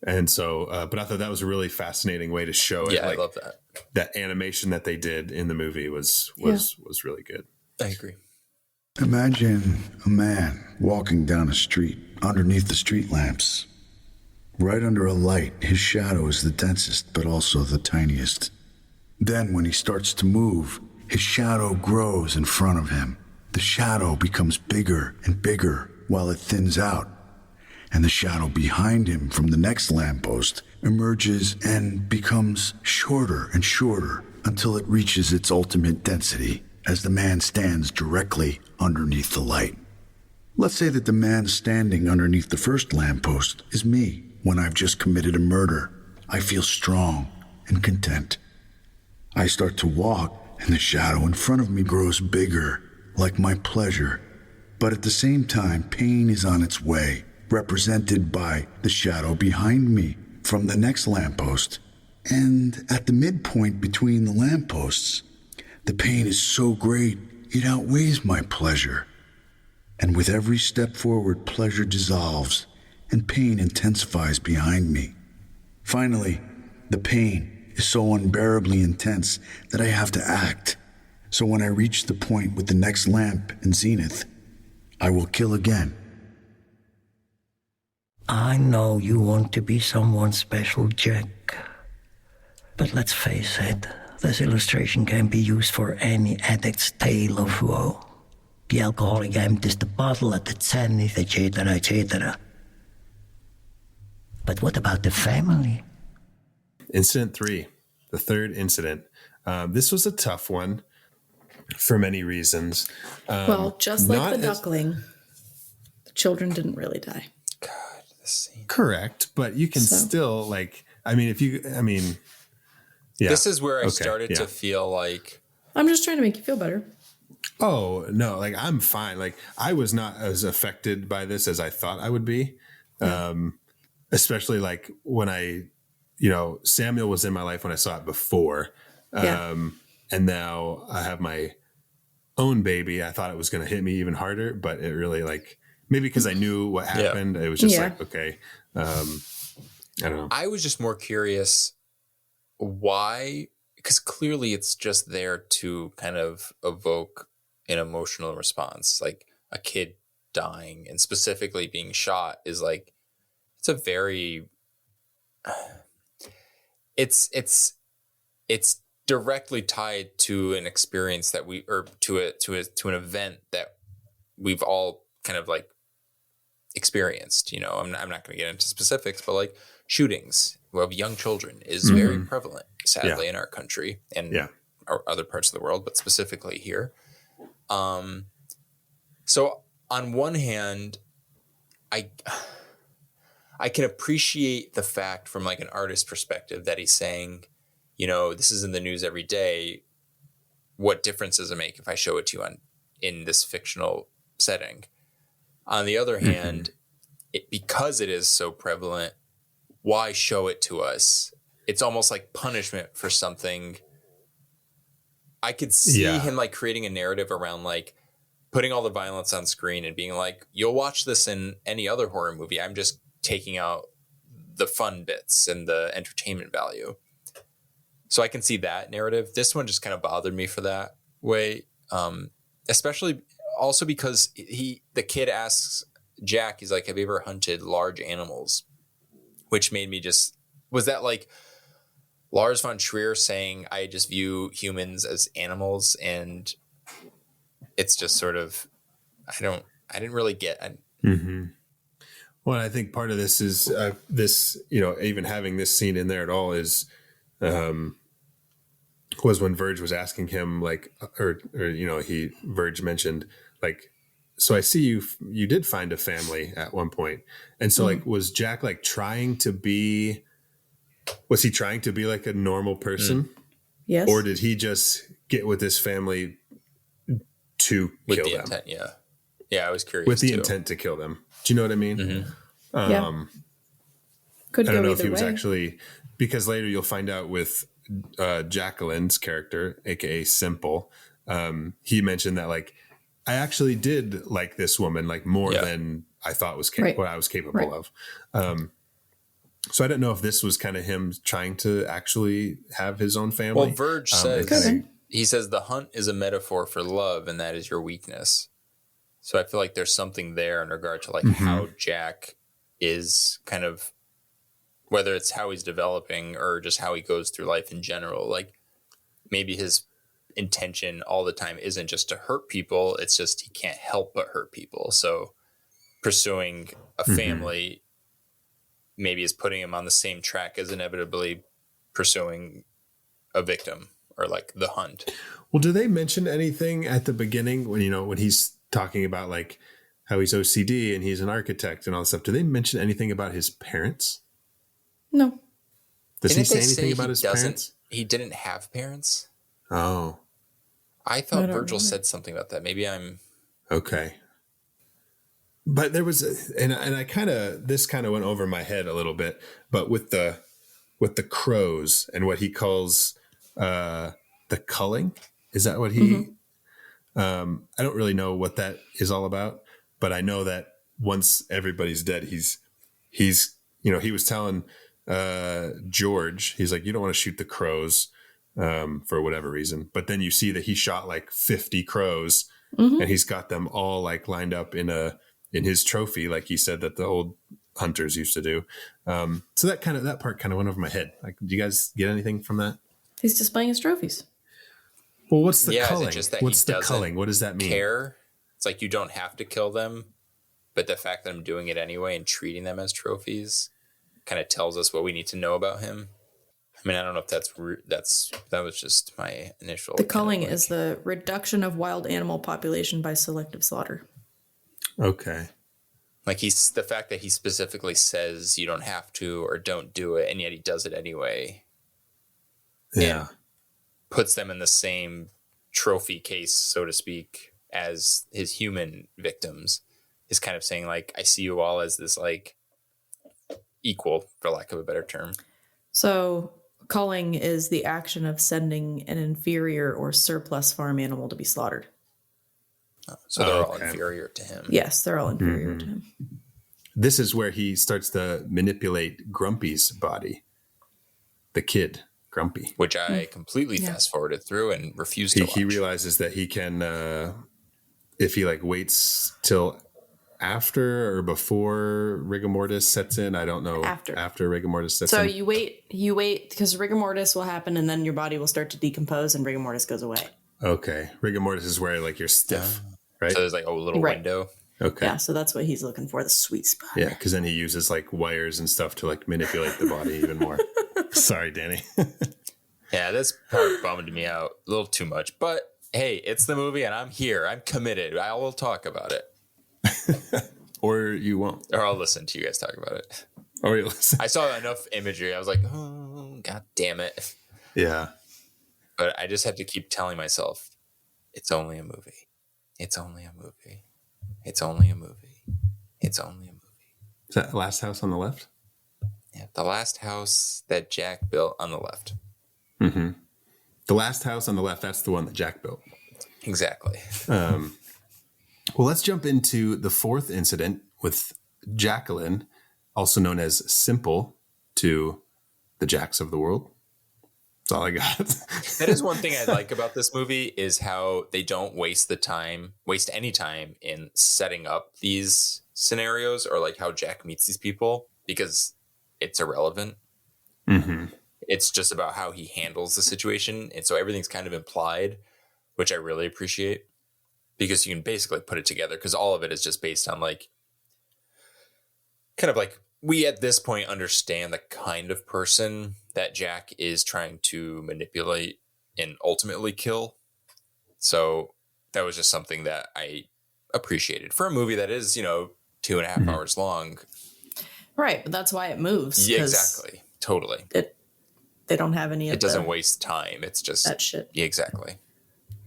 And so, but I thought that was a really fascinating way to show it. Yeah, like, I love that. That animation that they did in the movie was really good. I agree. Imagine a man walking down a street underneath the street lamps. Right under a light, his shadow is the densest, but also the tiniest. Then when he starts to move, his shadow grows in front of him. The shadow becomes bigger and bigger while it thins out. And the shadow behind him from the next lamppost emerges and becomes shorter and shorter until it reaches its ultimate density as the man stands directly underneath the light. Let's say that the man standing underneath the first lamppost is me when I've just committed a murder. I feel strong and content. I start to walk and the shadow in front of me grows bigger, like my pleasure. But at the same time, pain is on its way, represented by the shadow behind me from the next lamppost. And at the midpoint between the lampposts, the pain is so great, it outweighs my pleasure. And with every step forward, pleasure dissolves and pain intensifies behind me. Finally, the pain is so unbearably intense that I have to act. So when I reach the point with the next lamp in zenith, I will kill again. I know you want to be someone special, Jack. But let's face it, this illustration can be used for any addict's tale of woe. The alcoholic empties the bottle at the zenith, etc., etc. But what about the family? Incident 3, the third incident. This was a tough one for many reasons. Well, just like the duckling, the children didn't really die. God, this scene. Correct, but you can still like. Yeah. This is where I started to feel like I'm just trying to make you feel better. Oh no, like I'm fine. Like I was not as affected by this as I thought I would be. Especially like when Samuel was in my life when I saw it before. And now I have my own baby. I thought it was going to hit me even harder, but it really maybe because I knew what happened. It was just okay. I don't know. I was just more curious why, because clearly it's just there to kind of evoke an emotional response, like a kid dying and specifically being shot is like, it's a very, it's directly tied to an experience that to an event that we've all kind of like experienced, you know, I'm not going to get into specifics, but like shootings of young children is very prevalent, sadly, in our country and our other parts of the world, but specifically here. So on one hand, I can appreciate the fact from like an artist perspective that he's saying, you know, this is in the news every day. What difference does it make if I show it to you in this fictional setting? On the other hand, because it is so prevalent, why show it to us? It's almost like punishment for something. I could see him like creating a narrative around like putting all the violence on screen and being like, you'll watch this in any other horror movie. I'm just taking out the fun bits and the entertainment value. So I can see that narrative. This one just kind of bothered me for that way. Especially also because the kid asks Jack, he's like, have you ever hunted large animals? Which made me was that like Lars von Trier saying, I just view humans as animals, and it's just sort of, I didn't really get. Well, I think part of this is this, you know, even having this scene in there at all is, was when Verge was asking him like, or you know, Verge mentioned like, so I see you did find a family at one point. And so like, was Jack like was he trying to be like a normal person? Yes. Or did he just get with this family to kill them? Intent, yeah. Yeah, I was curious. With the intent to kill them. Do you know what I mean? Could go I don't know either if he was way. actually, because later you'll find out with Jacqueline's character, aka Simple, he mentioned that like, I actually did like this woman like more than I thought was what I was capable of. So I don't know if this was kind of him trying to actually have his own family. Well, Verge says, he says the hunt is a metaphor for love, and that is your weakness. So I feel like there's something there in regard to like how Jack is kind of, whether it's how he's developing or just how he goes through life in general. Like maybe his intention all the time isn't just to hurt people. It's just he can't help but hurt people. So pursuing a family maybe is putting him on the same track as inevitably pursuing a victim or like the hunt. Well, do they mention anything at the beginning when, you know, when he's talking about like how he's OCD and he's an architect and all this stuff? Do they mention anything about his parents? No. Does he say anything about his parents? He didn't have parents. Oh, I thought Virgil said something about that. Maybe I'm okay. But there was, and I this kind of went over my head a little bit, but with the crows and what he calls the culling, is that what he? I don't really know what that is all about, but I know that once everybody's dead, he's you know, he was telling George, he's like, you don't want to shoot the crows for whatever reason, but then you see that he shot like 50 crows and he's got them all like lined up in his trophy, like he said that the old hunters used to do. So that part kind of went over my head. Like, do you guys get anything from that? He's displaying his trophies. Well, what's the culling? What's the culling? What does that mean? Care. It's like you don't have to kill them, but the fact that I'm doing it anyway and treating them as trophies kind of tells us what we need to know about him. I mean, I don't know if that was just my initial. The culling is the reduction of wild animal population by selective slaughter. Okay. Like the fact that he specifically says you don't have to or don't do it, and yet he does it anyway. Yeah. Puts them in the same trophy case, so to speak, as his human victims, is kind of saying like, I see you all as this like equal, for lack of a better term. So culling is the action of sending an inferior or surplus farm animal to be slaughtered. So they're all inferior to him. Yes, they're all inferior to him. This is where he starts to manipulate Grumpy's body. The kid, Grumpy. Which I completely fast forwarded through and refused to watch. He realizes that he can, if he like waits till after or before rigor mortis sets in, I don't know. After rigor mortis sets in. So you wait because rigor mortis will happen and then your body will start to decompose and rigor mortis goes away. Okay. Rigor mortis is where like you're stiff, right? So there's like a little window. Okay. Yeah, so that's what he's looking for, the sweet spot. Yeah, because then he uses like wires and stuff to like manipulate the body even more. Sorry, Danny. Yeah, this part bummed me out a little too much. But hey, it's the movie and I'm here. I'm committed. I will talk about it. Or you won't. Or I'll listen to you guys talk about it. Or you listen. I saw enough imagery. I was like, oh, God damn it. Yeah. But I just had to keep telling myself, it's only a movie. It's only a movie. It's only a movie. It's only a movie. Is that Last House on the Left? Yeah, the last house that Jack built on the left. Mm-hmm. The last house on the left, that's the one that Jack built. Exactly. Well, let's jump into the fourth incident with Jacqueline, also known as Simple to the Jacks of the world. That's all I got. That is one thing I like about this movie is how they don't waste any time in setting up these scenarios or like how Jack meets these people because it's irrelevant. Mm-hmm. It's just about how he handles the situation. And so everything's kind of implied, which I really appreciate because you can basically put it together because all of it is just based on like, kind of like we at this point understand the kind of person that Jack is trying to manipulate and ultimately kill. So that was just something that I appreciated for a movie that is, 2.5 hours long. Right. But that's why it moves. Yeah, exactly. Totally. They don't have any of it doesn't waste time. It's just that shit. Yeah, exactly.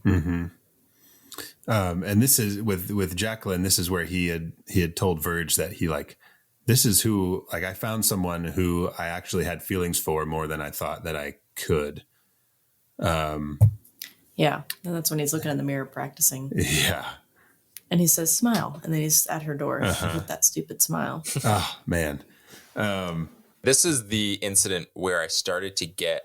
Mm-hmm. And this is with Jacqueline. This is where he had told Verge that this is who, like, I found someone who I actually had feelings for more than I thought that I could. Yeah. And that's when he's looking in the mirror practicing. Yeah. And he says, smile. And then he's at her door with that stupid smile. Oh, man. This is the incident where I started to get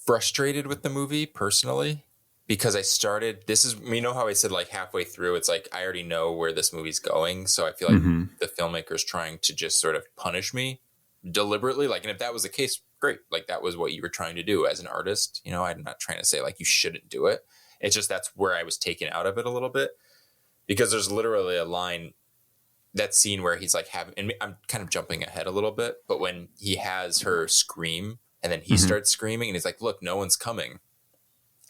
frustrated with the movie personally. Because this is, how I said like halfway through, it's like, I already know where this movie's going. So I feel like the filmmaker's trying to just sort of punish me deliberately. Like, and if that was the case, great. Like that was what you were trying to do as an artist. I'm not trying to say like, you shouldn't do it. It's just, that's where I was taken out of it a little bit because there's literally a line, that scene where he's like and I'm kind of jumping ahead a little bit, but when he has her scream and then he starts screaming and he's like, look, no one's coming.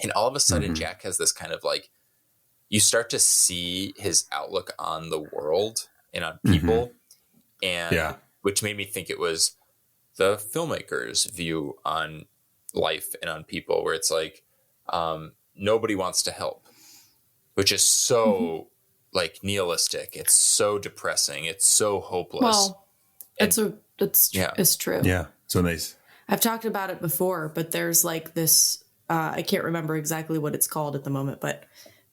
And all of a sudden, Jack has this kind of like, you start to see his outlook on the world and on people. And which made me think it was the filmmaker's view on life and on people, where it's like, nobody wants to help, which is so like nihilistic. It's so depressing. It's so hopeless. Well, it's true. Yeah. So nice. I've talked about it before, but there's like this, I can't remember exactly what it's called at the moment, but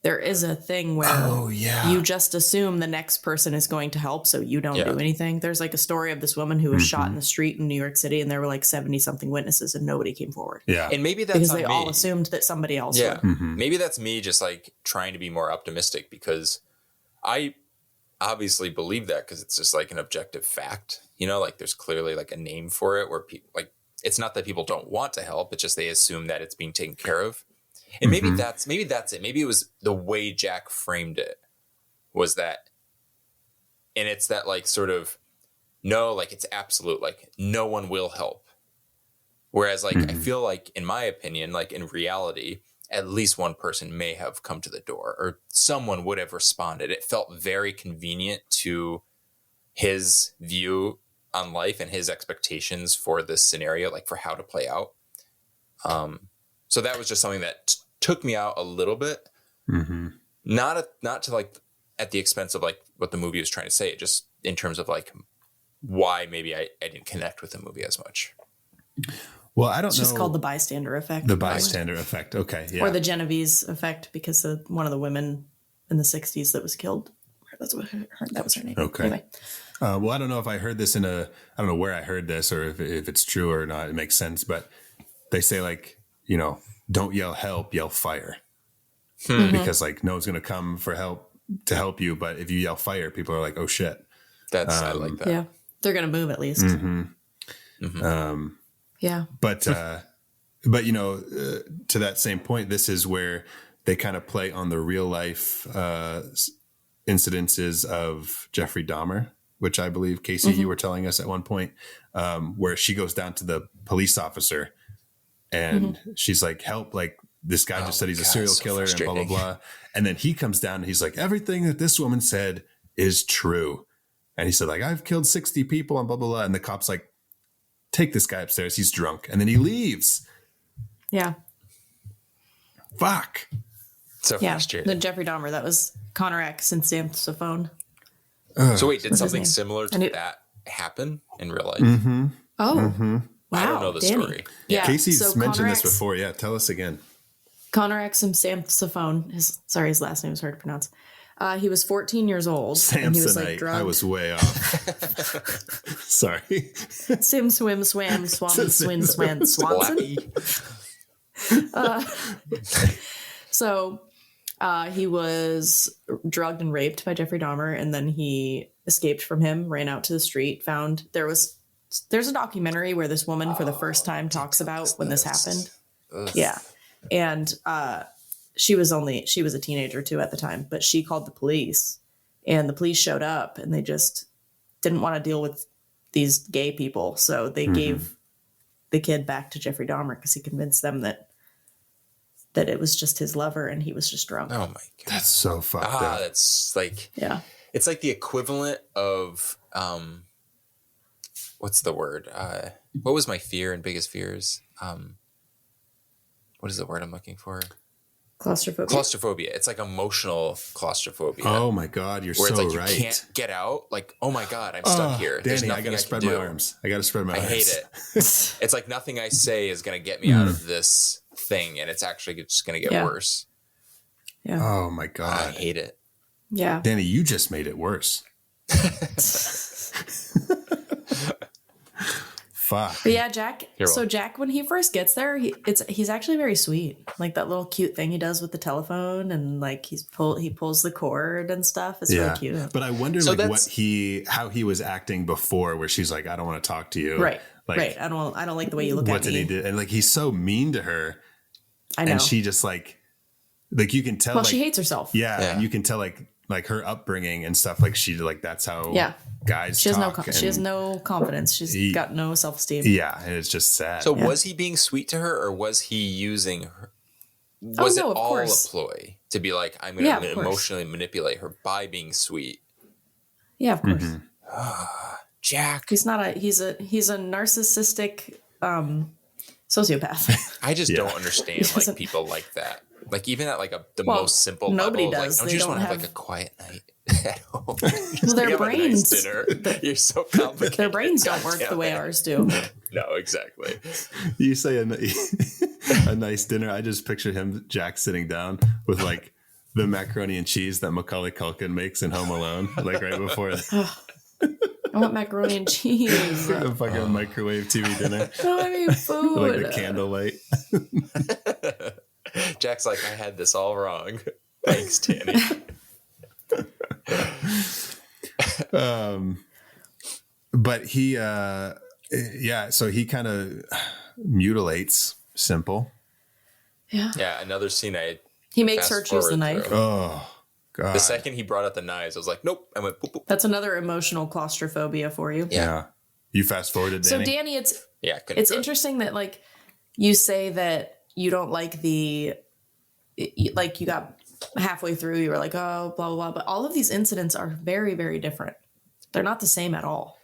there is a thing where you just assume the next person is going to help, so you don't do anything. There's like a story of this woman who was shot in the street in New York City, and there were like 70 something witnesses and nobody came forward. Yeah. And maybe that's because they all assumed that somebody else would. Maybe that's me just like trying to be more optimistic because I obviously believe that because it's just like an objective fact, like there's clearly like a name for it where people like, it's not that people don't want to help. It's just they assume that it's being taken care of. And maybe that's it. Maybe it was the way Jack framed it was that. And it's that like sort of, no, like it's absolute, like no one will help. Whereas like, I feel like in my opinion, like in reality, at least one person may have come to the door or someone would have responded. It felt very convenient to his view on life and his expectations for this scenario, like for how to play out. So that was just something that took me out a little bit, not to like at the expense of like what the movie was trying to say, just in terms of like why maybe I didn't connect with the movie as much. Well, I don't know. It's just called the bystander effect. The bystander effect. Okay. Yeah. Or the Genovese effect because one of the women in the 60s that was killed. That was her name. Okay. Anyway. Well, I don't know if I heard this I don't know where I heard this or if it's true or not. It makes sense. But they say like, don't yell help, yell fire. Because like no one's going to come for help to help you. But if you yell fire, people are like, oh shit. I like that. Yeah. They're going to move at least. Yeah. But to that same point, this is where they kind of play on the real life incidences of Jeffrey Dahmer, which I believe, Casey, you were telling us at one point, where she goes down to the police officer and she's like, help, like this guy just said he's a serial killer and blah, blah, blah. And then he comes down and he's like, everything that this woman said is true. And he said, like, I've killed 60 people and blah, blah, blah. And the cop's like, take this guy upstairs. He's drunk. And then he leaves. Yeah. Fuck. So frustrating. The Jeffrey Dahmer, that was Connor X and Sam Sofone. So wait, did something similar to that happen in real life? Oh, wow. I don't know the story. Yeah. Casey's so mentioned Connor this X, before. Yeah. Tell us again. Connor X and Sam Sofone. His last name is hard to pronounce. He was 14 years old. And he was like drugged. I was way off. Sorry. Sim, swim, swam, swam, swin, swan, swanson. So he was drugged and raped by Jeffrey Dahmer, and then he escaped from him, ran out to the street, found there's a documentary where this woman for the first time talks about when this happened. Yeah. And she was a teenager too at the time, but she called the police, and the police showed up, and they just didn't want to deal with these gay people. So they gave the kid back to Jeffrey Dahmer because he convinced them that it was just his lover and he was just drunk. Oh my God. That's so fucked up. That's like, it's like the equivalent of, what's the word? What was my fear and biggest fears? What is the word I'm looking for? Claustrophobia. It's like emotional claustrophobia. Oh my God, you're where so it's like right. you can't get out. Like, oh my God, I'm stuck here. Danny, I gotta spread my arms. I hate it. It's like nothing I say is gonna get me out of this thing, and it's actually just gonna get worse. Yeah. Oh my God, I hate it. Yeah. Danny, you just made it worse. Fuck. But yeah, Jack. So Jack, when he first gets there, he's actually very sweet. Like that little cute thing he does with the telephone, and like he pulls the cord and stuff. It's really cute. But I wonder how he was acting before, where she's like, I don't want to talk to you. Right. Like, right. I don't like the way you look at me. What did he do? And like he's so mean to her. I know. And she just like you can tell. Well, she hates herself. Yeah. You can tell like her upbringing and stuff. Like she that's how. Yeah. Guys she has no confidence. She's got no self-esteem. Yeah, and it's just sad. So was he being sweet to her, or was he using her? Was it all a ploy to be like, I'm going to emotionally manipulate her by being sweet? Yeah, of course. Jack. He's a narcissistic sociopath. I just don't understand like people like that. Like even at like the most simple nobody level, does. Like, don't you just want to have like a quiet night at home? Well, their brains. Nice dinner. You're so complicated. Their brains don't work the way ours do. No, exactly. You say a nice dinner. I just picture Jack sitting down with like the macaroni and cheese that Macaulay Culkin makes in Home Alone, like right before. I want macaroni and cheese. A fucking microwave TV dinner. I mean food. Like the candlelight. Jack's like, I had this all wrong. Thanks, Danny. But he, so he kind of mutilates Simple. Yeah. Yeah, another scene he makes her choose the knife. Oh, God. The second he brought out the knives, I was like, nope. I went, boop, boop. That's another emotional claustrophobia for you. Yeah. You fast forwarded, Danny? So, Danny, it's interesting that, like, you say that you don't like you got halfway through, you were like, oh, blah, blah, blah. But all of these incidents are very, very different. They're not the same at all.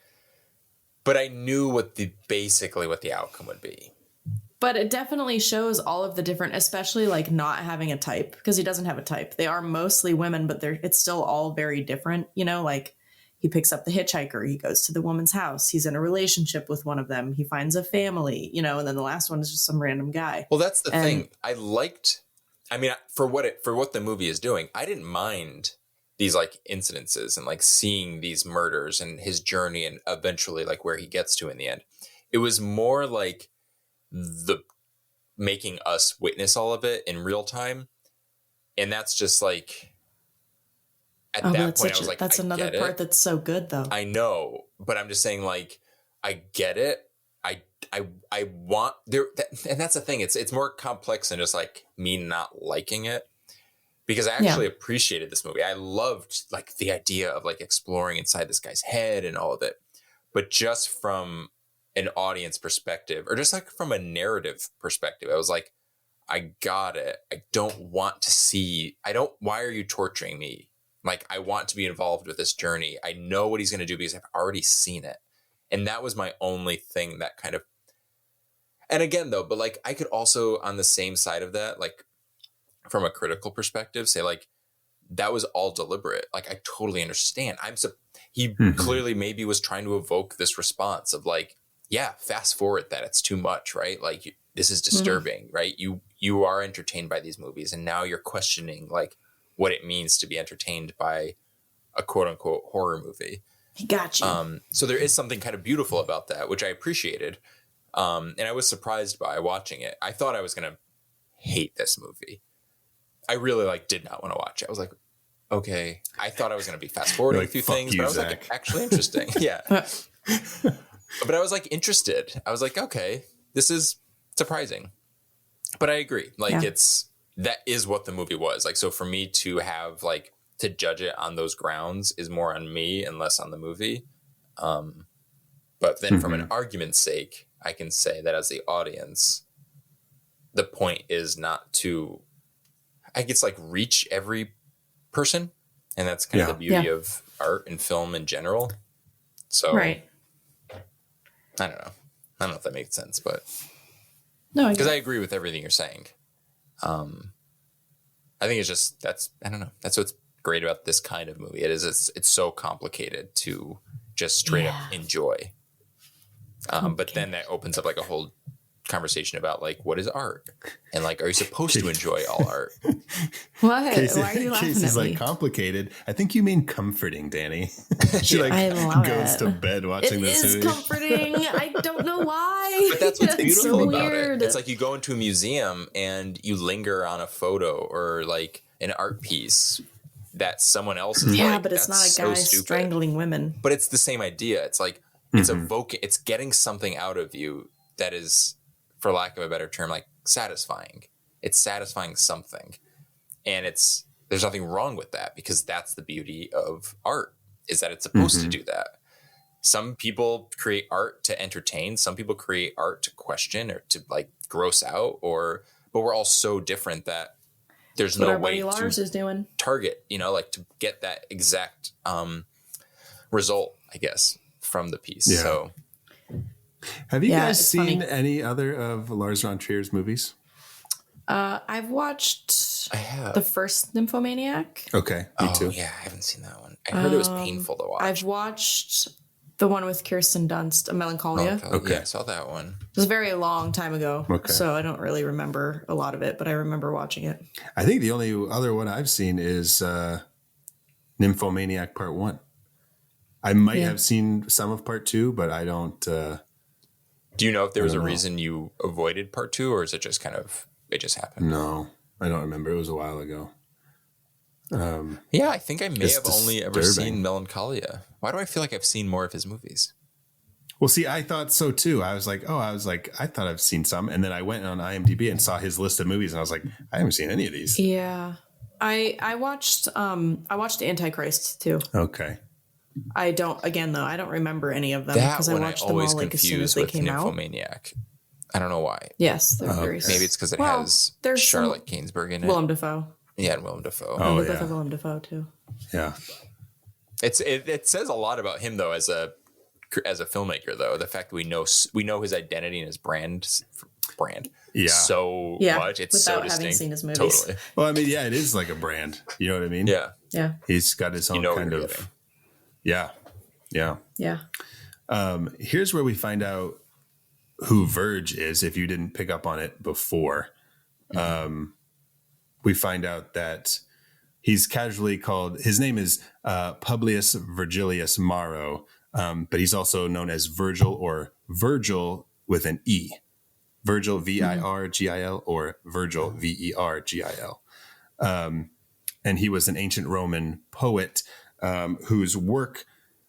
But I knew basically what the outcome would be. But it definitely shows all of the different, especially like not having a type, because he doesn't have a type. They are mostly women, but it's still all very different. You know, like he picks up the hitchhiker, he goes to the woman's house, he's in a relationship with one of them, he finds a family, you know, and then the last one is just some random guy. Well, that's the thing. For what the movie is doing, I didn't mind these like incidences and like seeing these murders and his journey and eventually like where he gets to in the end. It was more like the making us witness all of it in real time. And that's just like, at that point, I was like, that's another part that's so good though. I know, but I'm just saying like, I get it. I want there, and that's the thing. It's more complex than just like me not liking it. because I actually appreciated this movie. I loved like the idea of like exploring inside this guy's head and all of it. But just from an audience perspective, or just like from a narrative perspective, I was like, I got it. I don't want to see, why are you torturing me? Like, I want to be involved with this journey. I know what he's going to do because I've already seen it. And that was my only thing that kind of, and again though, but like I could also on the same side of that, like from a critical perspective, say like, that was all deliberate. Like, I totally understand. He clearly maybe was trying to evoke this response of like, yeah, fast forward that it's too much, right? Like this is disturbing, right? You are entertained by these movies and now you're questioning like what it means to be entertained by a quote unquote horror movie. He got you. So there is something kind of beautiful about that, which I appreciated. And I was surprised by watching it. I thought I was going to hate this movie. I really like did not want to watch it. I was like, okay, I thought I was going to be fast forwarding a few things, but I was like, actually interesting. Yeah. But I was like interested. I was like, okay, this is surprising. But I agree. Like that is what the movie was. Like, so for me to have like to judge it on those grounds is more on me and less on the movie. But then from an argument's sake, I can say that as the audience, the point is not to, I guess, like reach every person. And that's kind of the beauty of art and film in general. So I don't know. I don't know if that makes sense, but no, because I agree with everything you're saying. I think it's just, I don't know. That's what's great about this kind of movie. It's so complicated to just straight up enjoy. But then that opens up like a whole conversation about like, what is art? And like, are you supposed to enjoy all art? What? Casey, Why are you laughing Casey's at me? like complicated. I think you mean comforting, Danny. She like I love goes it. to bed watching this movie. It is comforting. I don't know why. But that's what's beautiful so about weird. it. It's like you go into a museum and you linger on a photo or like an art piece that someone else is like, but it's not a so guy stupid. Strangling women. But it's the same idea. It's like it's evoking, it's getting something out of you that is, for lack of a better term, like satisfying. It's satisfying something. And there's nothing wrong with that because that's the beauty of art, is that it's supposed to do that. Some people create art to entertain. Some people create art to question or to like gross out, but we're all so different that there's That's no what our way buddy Lars to is doing. target, like to get that exact result, I guess, from the piece. Yeah. So have you guys it's seen funny. any other of Lars von Trier's movies? I've watched I have the first Nymphomaniac. Okay, me too. Yeah, I haven't seen that one. I heard it was painful to watch. I've watched the one with Kirsten Dunst, A Melancholia. Okay. Yeah, I saw that one. It was a very long time ago, Okay. so I don't really remember a lot of it, but I remember watching it. I think the only other one I've seen is Nymphomaniac Part 1. I might have seen some of Part 2, but I don't. Do you know if there was a reason you avoided part 2, or is it just kind of, it just happened? No, I don't remember. It was a while ago. Yeah, I think I may It's have only ever disturbing. seen Melancholia. Why do I feel like I've seen more of his movies? Well, see, I thought so too. I thought I've seen some. And then I went on IMDb and saw his list of movies. And I was like, I haven't seen any of these. Yeah. I watched Antichrist too. Okay. I don't remember any of them because I watched them all like as soon as they came out. Nymphomaniac. I don't know why. Yes, they're very Maybe it's because it has there's Charlotte Gainsbourg in it. Willem Dafoe. Yeah, and Willem Dafoe. Oh, Both yeah. of Willem Dafoe too. Yeah. It says a lot about him though as a filmmaker though, the fact that we know his identity and his brand Yeah. so much. It's so without distinct. having seen his movies. Totally. Well, I mean, yeah, it is like a brand. You know what I mean? Yeah. Yeah. He's got his own what kind you're of. getting. Yeah. Yeah. Yeah. Here's where we find out who Verge is, if you didn't pick up on it before. We find out that he's casually called, his name is Publius Virgilius Maro, but he's also known as Virgil or Virgil with an E. Virgil, Virgil, or Virgil, Vergil. And he was an ancient Roman poet whose work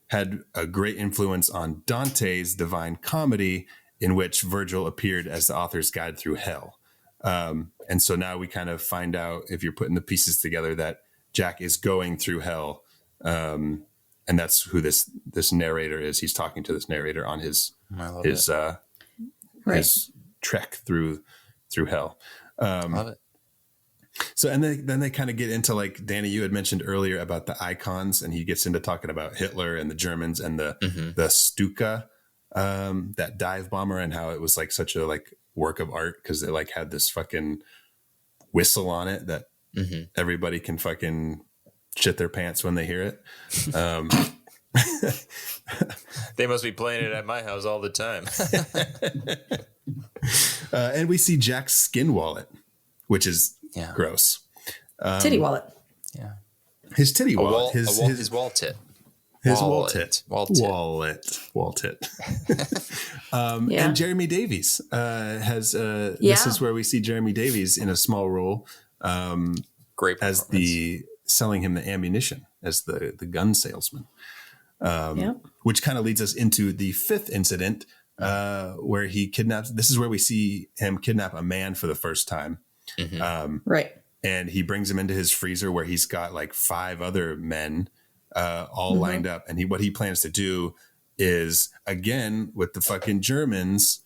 had a great influence on Dante's Divine Comedy, in which Virgil appeared as the author's guide through hell. And so now we kind of find out, if you're putting the pieces together, that Jack is going through hell. And that's who this narrator is. He's talking to this narrator on his trek through hell. Love it. So, and then they kind of get into, like, Danny, you had mentioned earlier about the icons, and he gets into talking about Hitler and the Germans and the Stuka, that dive bomber, and how it was like such a like work of art because they like had this fucking whistle on it that everybody can fucking shit their pants when they hear it. They must be playing it at my house all the time. And we see Jack's skin wallet, which is gross. Titty wallet. Yeah. His titty wallet. His wall tit. His wall tit. Wall tit. And Jeremy Davies has, this is where we see Jeremy Davies in a small role. Great as selling him the ammunition as the gun salesman. Which kind of leads us into the fifth incident, where he kidnaps. This is where we see him kidnap a man for the first time. Right. And he brings him into his freezer where he's got like 5 other men all lined up. And what he plans to do is, again, with the fucking Germans,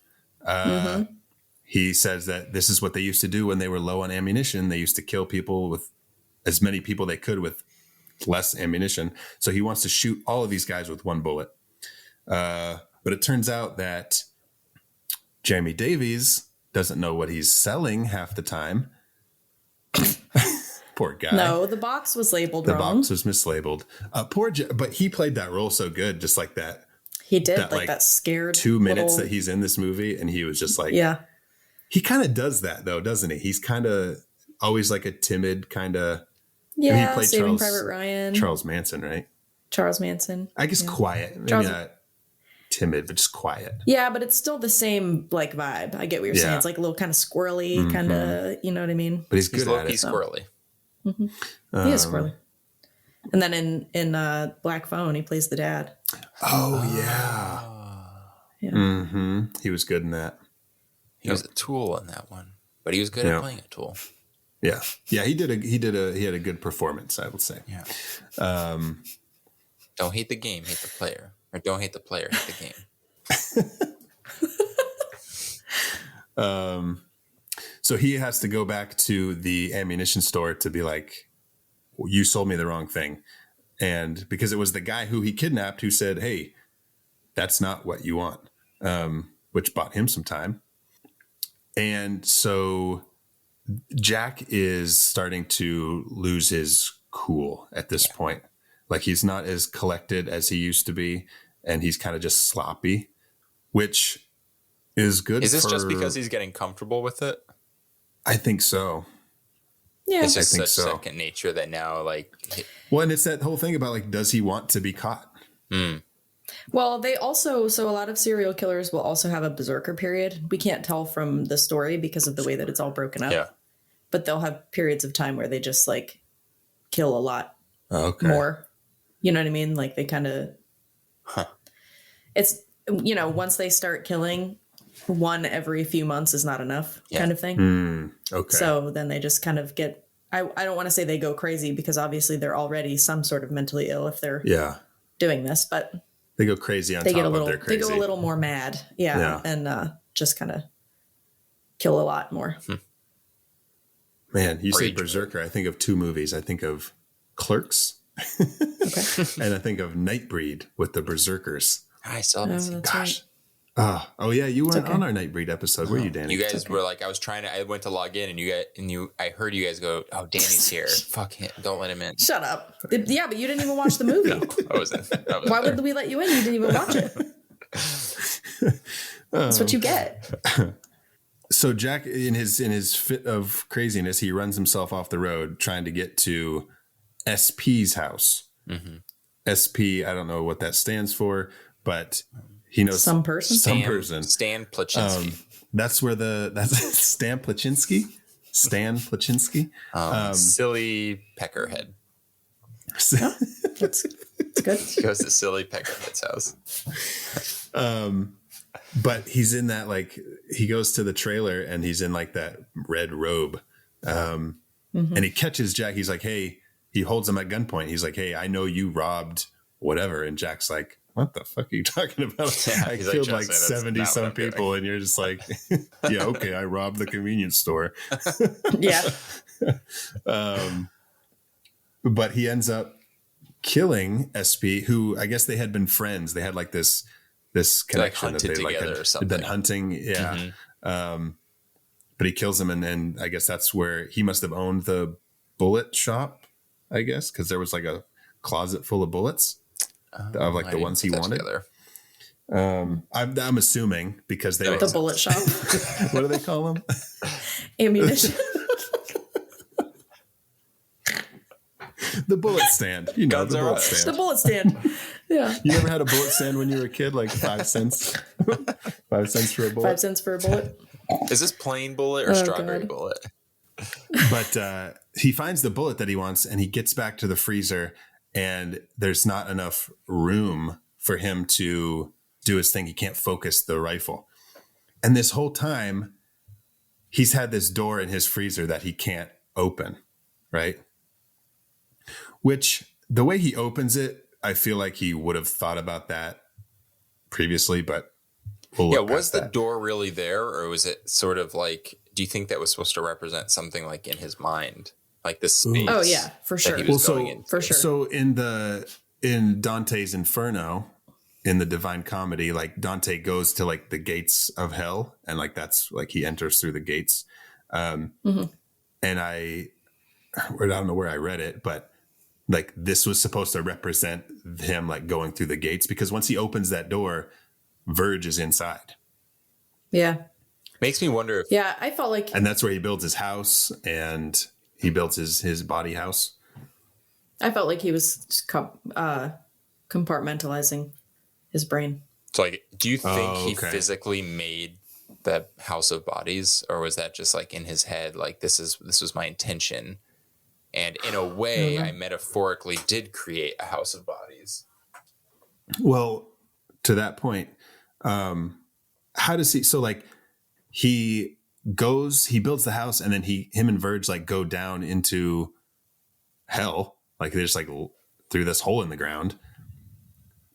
he says that this is what they used to do when they were low on ammunition. They used to kill people with as many people they could with less ammunition. So he wants to shoot all of these guys with 1 bullet. But it turns out that Jeremy Davies doesn't know what he's selling half the time. Poor guy. No, the box was labeled wrong. The box was mislabeled. But he played that role so good, just like that. He did, that scared 2 minutes that he's in this movie, and he was just like, He kind of does that though, doesn't he? He's kind of always like a timid kind of. Yeah, he played Saving Private Ryan. Charles Manson, right? Charles Manson. I guess quiet. Maybe not timid, but just quiet. Yeah, but it's still the same like vibe. I get what you're saying. It's like a little kind of squirrely, kind of, you know what I mean? But he's good at it. He's squirrely. He is squirrely. And then in Black Phone, he plays the dad. Oh, yeah. He was good in that. He was a tool in that one, but he was good at playing a tool. Yeah. Yeah, he had a good performance, I would say. Yeah. Don't hate the game, hate the player. Or don't hate the player, hate the game. So he has to go back to the ammunition store to be like, you sold me the wrong thing. And because it was the guy who he kidnapped who said, hey, that's not what you want, which bought him some time. And so Jack is starting to lose his cool at this point. Like, he's not as collected as he used to be, and he's kind of just sloppy, which is good. Is this just because he's getting comfortable with it? I think so. Yeah, it's just such second nature that now, like... Well, and it's that whole thing about, like, does he want to be caught? Well, they also... So a lot of serial killers will also have a berserker period. We can't tell from the story because of the way that it's all broken up. Yeah. But they'll have periods of time where they just, like, kill a lot more. You know what I mean? Like, they kind of... It's, you know, once they start killing, 1 every few months is not enough kind of thing. Okay. So then they just kind of get... I don't want to say they go crazy because obviously they're already some sort of mentally ill if they're doing this, but... They go crazy on top of their crazy. They go a little more mad. Yeah. And just kind of kill a lot more. Man, you say berserker, I think of 2 movies. I think of Clerks. And I think of Nightbreed with the berserkers. I saw this. Gosh. Right. Oh yeah, you weren't on our Nightbreed episode, were you, Danny? You guys were like, I went to log in, and I heard you guys go, "Oh, Danny's here. Fuck him! Don't let him in." Shut up. Yeah, but you didn't even watch the movie. No, I wasn't. Why would we let you in? You didn't even watch it. That's what you get. So Jack, in his fit of craziness, he runs himself off the road trying to get to SP's house. SP, I don't know what that stands for, but he knows some person. Stan Plachinsky. That's Stan Plachinsky. Stan Plachinsky. Silly Peckerhead. That's good. He goes to Silly Peckerhead's house. But he's in that, like, he goes to the trailer and he's in like that red robe. And he catches Jack. He's like, hey, he holds him at gunpoint. He's like, hey, I know you robbed whatever. And Jack's like, what the fuck are you talking about? Yeah, I killed like 70 some people. And you're just like, yeah, okay, I robbed the convenience store. Yeah. But he ends up killing SP, who I guess they had been friends. They had like this connection like that they like had been hunting. Yeah. But he kills him. And then I guess that's where he must have owned the bullet shop, I guess, because there was like a closet full of bullets of like the ones he wanted. I'm assuming because they the bullet shop. What do they call them? Ammunition. The bullet stand. You know, the bullet stand. The bullet stand. Yeah. You ever had a bullet stand when you were a kid? Like 5 cents? 5 cents for a bullet? 5 cents for a bullet. Is this plain bullet or strawberry bullet? But he finds the bullet that he wants and he gets back to the freezer and there's not enough room for him to do his thing. He can't focus the rifle. And this whole time, he's had this door in his freezer that he can't open, right? Which, the way he opens it, I feel like he would have thought about that previously, but was the door really there, or was it sort of like, do you think that was supposed to represent something like in his mind, like the space? Oh yeah, for sure. For sure. So in Dante's Inferno, in the Divine Comedy, like Dante goes to like the gates of hell, and like that's like he enters through the gates. And I don't know where I read it, but like this was supposed to represent him like going through the gates, because once he opens that door, Verge is inside. Yeah. Makes me wonder if... Yeah, I felt like... And that's where he builds his house, and he builds his body house. I felt like he was just compartmentalizing his brain. So like, do you think he physically made the house of bodies, or was that just like in his head, like this was my intention? And in a way, I metaphorically did create a house of bodies. Well, to that point, how does he? So like, he builds the house, and then him and Verge like go down into hell, like they're just like through this hole in the ground.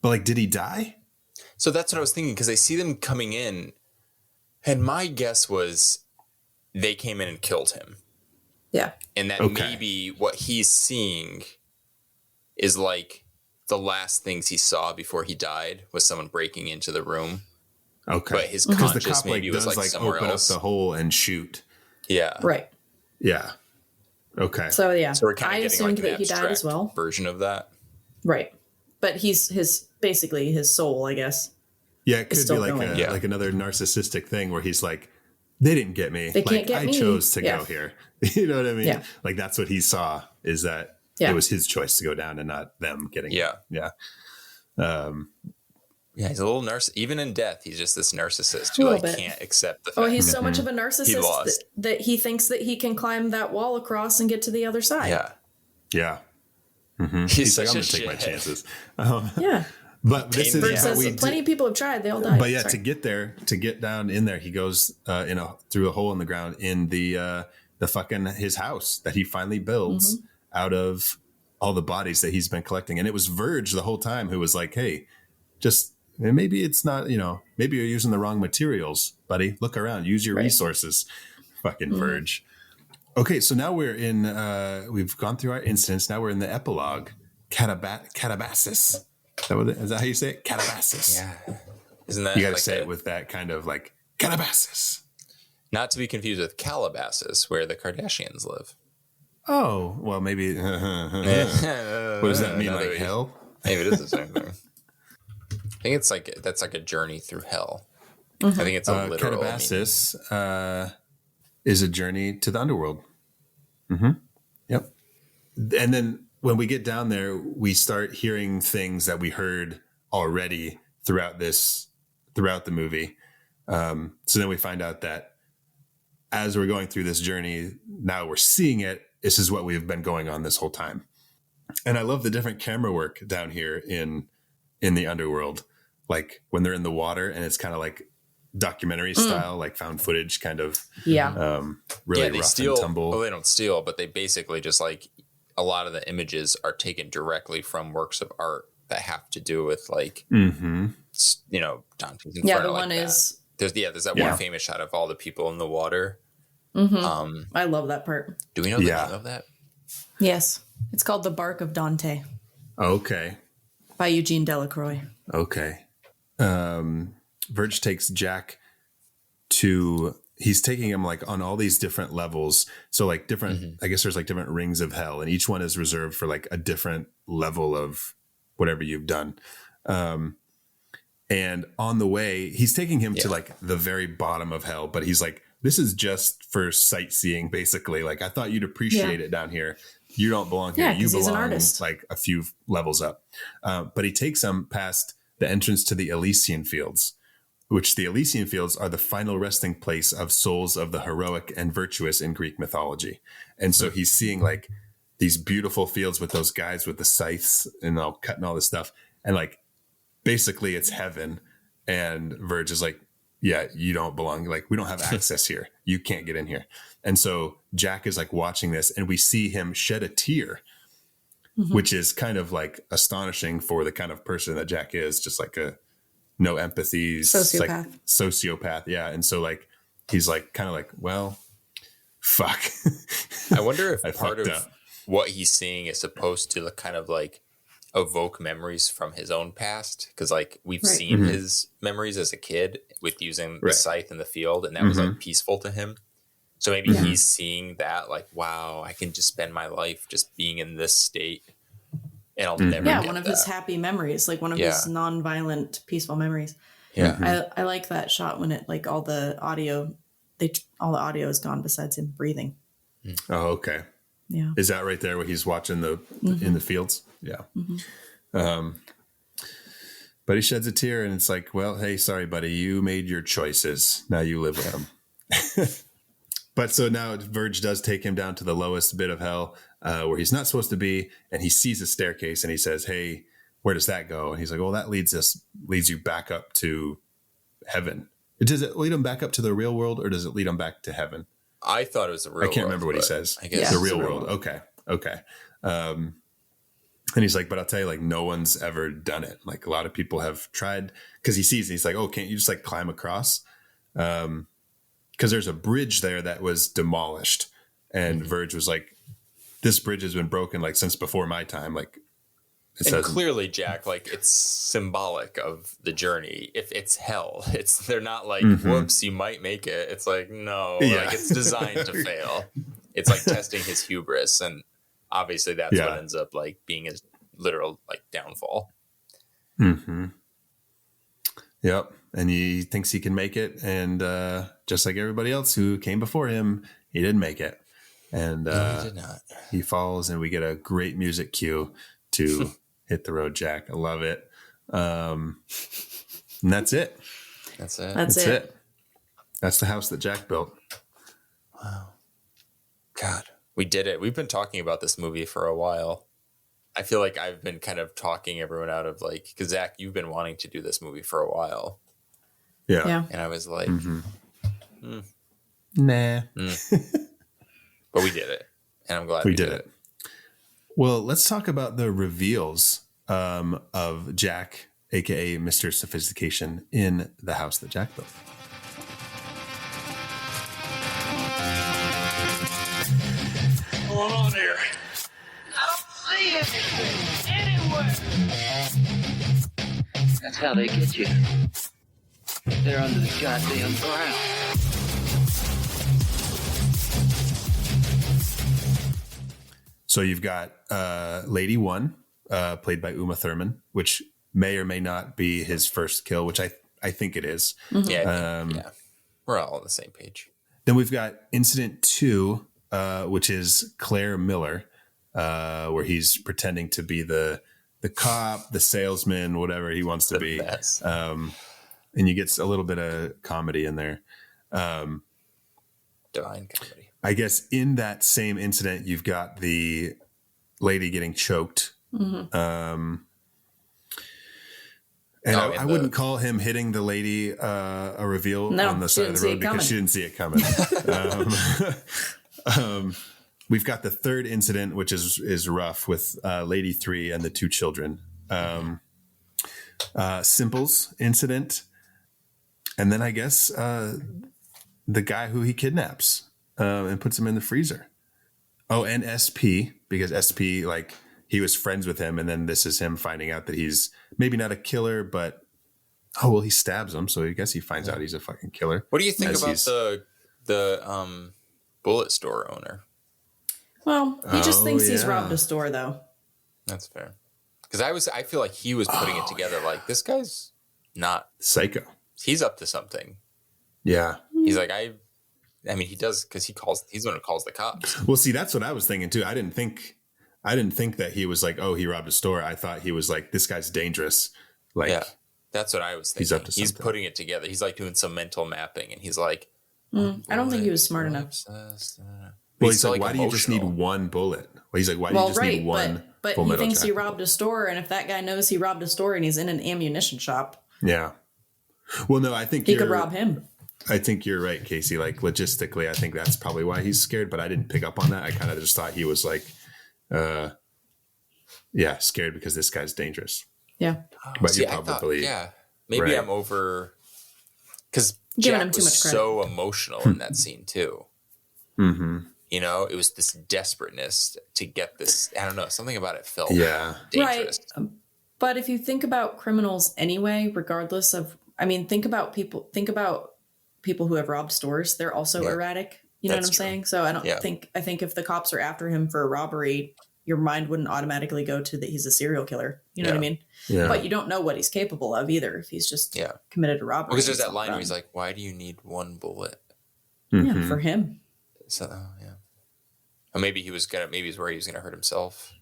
But like, did he die? So that's what I was thinking, because I see them coming in, and my guess was they came in and killed him. Yeah. And that maybe what he's seeing is like the last things he saw before he died was someone breaking into the room. Okay. But his conscious the cop, maybe was like somewhere open else. Up the hole and shoot. Yeah. Right. Yeah. Okay. So yeah, so we're kind of I getting assumed like that he died as well. Version of that. Right. But he's basically his soul, I guess. Yeah, it could be like like another narcissistic thing where he's like, they didn't get me. They can't get me. I chose to go here. You know what I mean? Yeah. Like that's what he saw, is that it was his choice to go down and not them getting it. Yeah. He's a little narcissist. Even in death, he's just this narcissist who like can't accept the fact. Oh, he's so much of a narcissist that he thinks that he can climb that wall across and get to the other side. Yeah. Yeah. Mm-hmm. He's like, such I'm a going to take my chances. Yeah. But this is plenty of people have tried. They all died. But yeah, to get down in there, he goes through a hole in the ground in the fucking his house that he finally builds out of all the bodies that he's been collecting. And it was Verge the whole time who was like, hey, just maybe it's not, maybe you're using the wrong materials, buddy. Look around, use your resources. Fucking Verge. Okay, so now we're in we've gone through our incidents. Now we're in the epilogue. Catabasis. Is that how you say it? Catabasis. Yeah. Isn't that you got to say it with that kind of like Catabasis. Not to be confused with Calabasas, where the Kardashians live. Oh, well, maybe. What does that mean? Like hell? Maybe it is the same thing. I think it's like that's like a journey through hell. I think it's a literal Catabasis is a journey to the underworld. Yep. And then when we get down there, we start hearing things that we heard already throughout the movie. So then we find out that as we're going through this journey, now we're seeing it. This is what we've been going on this whole time. And I love the different camera work down here in the underworld. like when they're in the water, and it's kind of like documentary style, like found footage kind of. Yeah. Really they rough steal, and tumble. well, they don't steal, but they basically just like a lot of the images are taken directly from works of art that have to do with like, Dante's Inferno. Yeah, the one is... There's that one famous shot of all the people in the water. I love that part. Do we know the name of that? Yes. It's called The Bark of Dante Okay. by Eugene Delacroix. Okay. Verge takes Jack to, he's taking him like on all these different levels. So like different, I guess there's like different rings of hell, and each one is reserved for like a different level of whatever you've done. And on the way, he's taking him to like the very bottom of hell, but he's like, this is just for sightseeing, basically. Like, I thought you'd appreciate it down here. You don't belong here. You belong he's an artist. like a few levels up. But he takes them past the entrance to the Elysian Fields, which the Elysian Fields are the final resting place of souls of the heroic and virtuous in Greek mythology. And so he's seeing like these beautiful fields with those guys with the scythes and all cutting all this stuff. And like, basically it's heaven. And Verge is like, yeah, you don't belong. Like, we don't have access here. You can't get in here. And so Jack is like watching this, and we see him shed a tear, which is kind of like astonishing for the kind of person that Jack is, just like a no empathy sociopath. Yeah. And so like, he's like, kind of like, well, fuck. I wonder if part of what he's seeing is supposed to kind of like evoke memories from his own past, because like we've seen his memories as a kid with using the scythe in the field, and that was like peaceful to him. So maybe he's seeing that like, wow, I can just spend my life just being in this state, and I'll never get one of that. his happy memories, like one of his non-violent peaceful memories. I like that shot when it like all the audio is gone besides him breathing. Oh, okay. Yeah. Is that right there where he's watching the in the fields? Yeah. But he sheds a tear, and it's like, well, hey, sorry, buddy, you made your choices. Now you live with them. But so now Verge does take him down to the lowest bit of hell, where he's not supposed to be, and he sees a staircase, and he says, hey, where does that go? And he's like, well, that leads you back up to heaven. Does it lead him back up to the real world, or does it lead him back to heaven? I thought it was the real world. I can't remember what he says. I guess the real world. Okay. And he's like, but I'll tell you, like, no one's ever done it. Like, a lot of people have tried, because he sees, and he's like, oh, can't you just like climb across? Because there's a bridge there that was demolished. And Verge was like, this bridge has been broken like since before my time. Like, and clearly, Jack, like, it's symbolic of the journey. If it's hell, they're not like, whoops, you might make it. It's like, no, like it's designed to fail. It's like testing his hubris, and obviously that's what ends up like being his literal like downfall. Yep. And he thinks he can make it, and just like everybody else who came before him, he didn't make it. And no, he did not. He falls, and we get a great music cue to hit the road, Jack. I love it. And that's it. That's it. That's it. That's the house that Jack built. Wow. God, we did it. We've been talking about this movie for a while. I feel like I've been kind of talking everyone out of like, because Zach, you've been wanting to do this movie for a while. Yeah. And I was like, nah. But we did it. And I'm glad we did it. Well, let's talk about the reveals of Jack, a.k.a. Mr. Sophistication, in the house that Jack built. What's going on here? I don't see anything anywhere. That's how they get you. They're under the goddamn ground. So you've got Lady One, played by Uma Thurman, which may or may not be his first kill, which I think it is. Yeah, we're all on the same page. Then we've got Incident 2, which is Claire Miller, where he's pretending to be the cop, the salesman, whatever he wants to be. And you get a little bit of comedy in there. Divine comedy. I guess in that same incident, you've got the lady getting choked. And And I wouldn't call him hitting the lady a reveal on the side of the road because she didn't see it coming. We've got the third incident, which is rough with Lady 3 and the 2 children. Simple's incident. And then I guess the guy who he kidnaps and puts him in the freezer. Oh, and SP, because SP, like, he was friends with him. And then this is him finding out that he's maybe not a killer, but, he stabs him. So I guess he finds out he's a fucking killer. What do you think about the bullet store owner? Well, he just thinks he's robbed a store, though. That's fair. Because I feel like he was putting it together. Like, this guy's not psycho. He's up to something. Yeah. He's like, I mean, he does, because he's the one who calls the cops. Well, see, that's what I was thinking too. I didn't think that he was like, he robbed a store. I thought he was like, this guy's dangerous. Like, yeah, that's what I was thinking. He's up to something. He's putting it together. He's like doing some mental mapping, and he's like, I don't think he was smart enough. Well, he's like, why do you just need one bullet? Well, he's like, why do you just need one? But he thinks he robbed a store, and if that guy knows he robbed a store and he's in an ammunition shop, yeah. Well, no, I think he could rob him. I think you're right, Casey. Like, logistically, I think that's probably why he's scared. But I didn't pick up on that. I kind of just thought he was like, scared because this guy's dangerous. Yeah, but you probably maybe right. I'm over because giving Jack him too was much credit. So emotional in that scene too. Mm-hmm. You know, it was this desperateness to get this. I don't know, something about it felt dangerous. Right. But if you think about criminals anyway, regardless of, think about people who have robbed stores. They're also erratic. You know what I'm saying? So I think if the cops are after him for a robbery, your mind wouldn't automatically go to that he's a serial killer. You know what I mean? Yeah. But you don't know what he's capable of either if he's just committed a robbery. Because there's that line where he's like, why do you need one bullet? Yeah, for him. So, Or maybe he's where he was going to hurt himself.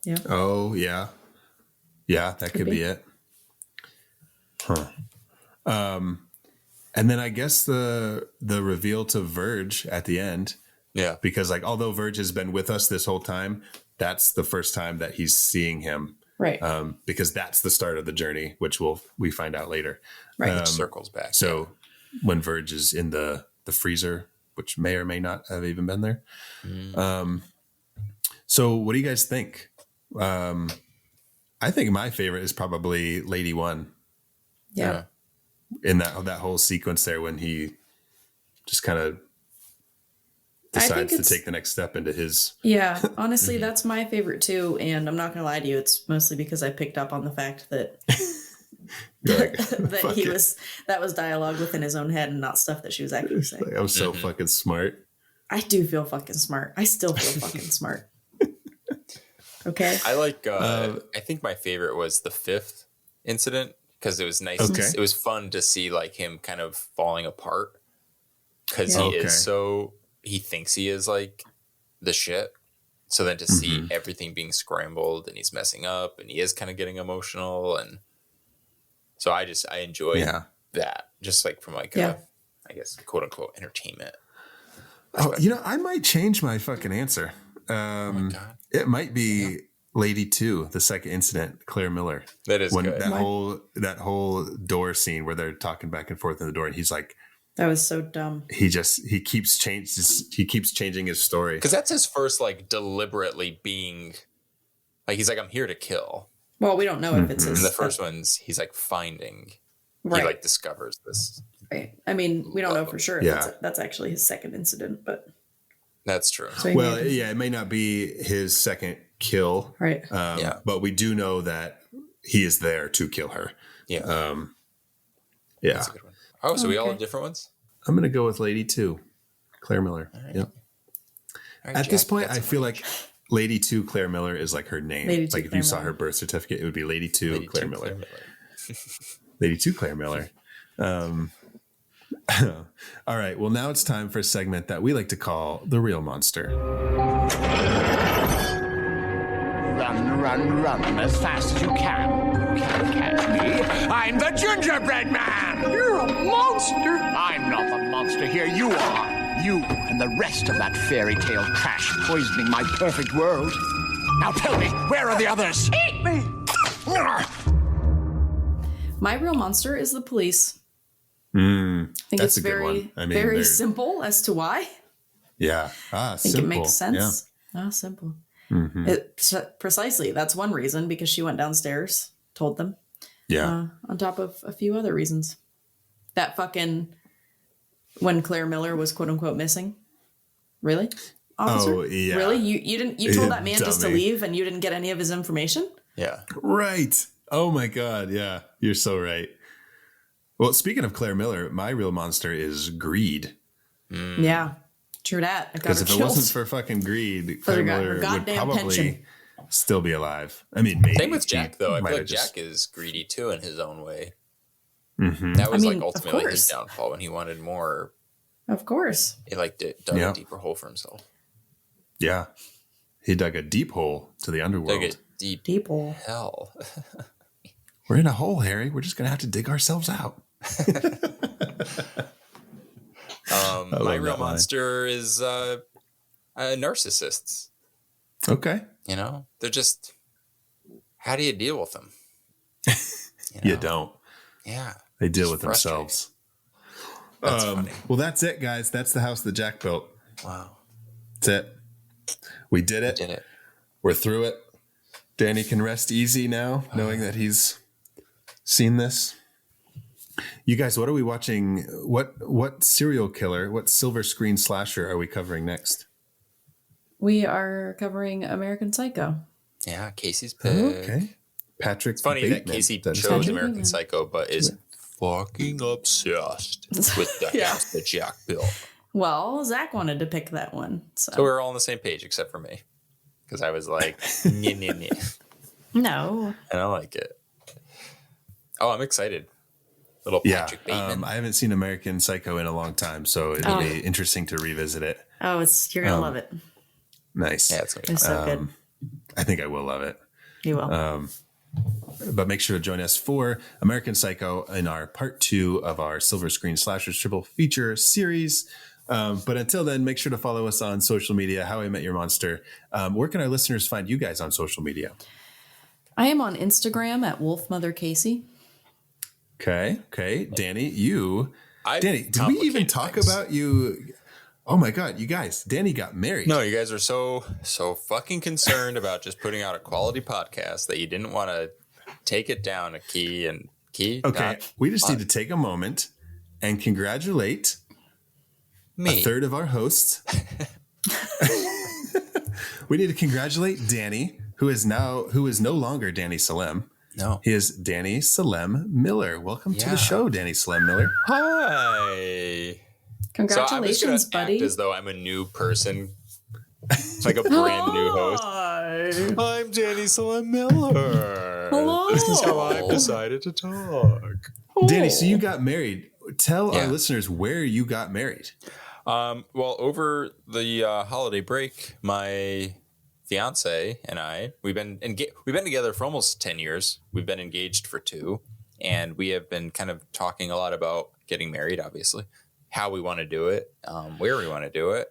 Yeah. Oh, yeah. Yeah, that could be it. Huh. And then I guess the reveal to Verge at the end. Yeah. Because like, although Verge has been with us this whole time, that's the first time that he's seeing him. Right. Because that's the start of the journey, which we find out later. Right. Which circles back. So when Verge is in the freezer, which may or may not have even been there. So what do you guys think? I think my favorite is probably Lady 1. Yeah. In that whole sequence there when he just kind of decides to take the next step into his... Yeah, honestly, that's my favorite too. And I'm not going to lie to you. It's mostly because I picked up on the fact that that was dialogue within his own head and not stuff that she was actually saying. Like, I was so fucking smart. I do feel fucking smart. I still feel fucking smart. Okay. I like, I think my favorite was the 5th incident because it was nice. Okay. It was fun to see like him kind of falling apart because he is so, he thinks he is like the shit. So then to see everything being scrambled and he's messing up and he is kind of getting emotional. And so I enjoy that just like from like, I guess, quote unquote entertainment. Oh, I might change my fucking answer. Oh my God. It might be Lady 2, the second incident, Claire Miller. That is good. That whole door scene where they're talking back and forth in the door, and he's like, "That was so dumb." He keeps changing his story because that's his first like deliberately being like he's like, "I'm here to kill." Well, we don't know if it's his. And the first one's he's like finding. Right. He like discovers this. Right. I mean, we don't know for sure if that's actually his second incident, but. That's true. So it may not be his second kill. Right. But we do know that he is there to kill her. Yeah. That's a good one. Oh, so we all have different ones? I'm going to go with Lady 2, Claire Miller. Right. Yep. Right, At this point, I feel like Lady 2 Claire Miller is like her name. Like if you saw her birth certificate, it would be Lady 2 Claire Miller. Lady 2 Claire Miller. All right. Well, now it's time for a segment that we like to call The Real Monster. Run as fast as you can. You can't catch me. I'm the gingerbread man. You're a monster. I'm not the monster here. You are. You and the rest of that fairy tale trash poisoning my perfect world. Now tell me, where are the others? Eat me. My real monster is the police. I think that's it's a good one. I mean, very simple as to why. Yeah. I think it makes sense. Yeah. Simple. Precisely. That's one reason, because she went downstairs, told them. Yeah. On top of a few other reasons. That fucking, when Claire Miller was quote unquote missing. Really? Officer? Oh, yeah. Really? You told that man just to Dummy. leave and you didn't get any of his information? Yeah. Right. Oh my God. Yeah. You're so right. Well, speaking of Claire Miller, my real monster is greed. Yeah. True that. Because if it wasn't for fucking greed, Claire Miller would probably pension. still be alive. I mean, maybe. Same with Jack, though. I feel like just... Jack is greedy, too, in his own way. Mm-hmm. That was ultimately his downfall when he wanted more. Of course. He dug a deeper hole for himself. Yeah. He dug a deep hole to the underworld. Dug a deep hole. Hell. We're in a hole, Harry. We're just going to have to dig ourselves out. My real monster is narcissists. Okay. They're just, how do you deal with them? You don't. Yeah. They deal with themselves. That's funny. Well, that's it, guys. That's the house that Jack built. Wow. That's it. We did it. We're through it. Danny can rest easy now, knowing that he's seen this. You guys, what are we watching? What serial killer, what silver screen slasher are we covering next? We are covering American Psycho. Yeah, Casey's pick. Okay. Patrick. It's funny that Casey chose American Psycho, but is fucking obsessed with the house that Jack built. Well, Zach wanted to pick that one. So we were all on the same page except for me. Because I was like, nah. No. And I like it. Oh, I'm excited. Little Patrick Bateman. I haven't seen American Psycho in a long time, so it'll be interesting to revisit it. Oh, you're going to love it. Nice. Yeah, it's so good. I think I will love it. You will. But make sure to join us for American Psycho in our part 2 of our Silver Screen Slashers triple feature series. But until then, make sure to follow us on social media, How I Met Your Monster. Where can our listeners find you guys on social media? I am on Instagram at WolfMotherCasey. Okay. Danny, Danny, did we even talk about you? Oh my God, you guys, Danny got married. No, you guys are so fucking concerned about just putting out a quality podcast that you didn't want to take it down a key. Okay, we just need to take a moment and congratulate me, a third of our hosts. We need to congratulate Danny, who is no longer Danny Salem. No, he is Danny Salem Miller. Welcome to the show, Danny Salem Miller. Hi. Congratulations, buddy. Act as though I'm a new person, like a brand new host. I'm Danny Salem Miller. Hello. This is how I've decided to talk. Danny, so you got married. Tell our listeners where you got married. Well, over the holiday break, my fiance and I, we've been together for almost 10 years. We've been engaged for 2, and we have been kind of talking a lot about getting married, obviously, how we want to do it, where we want to do it.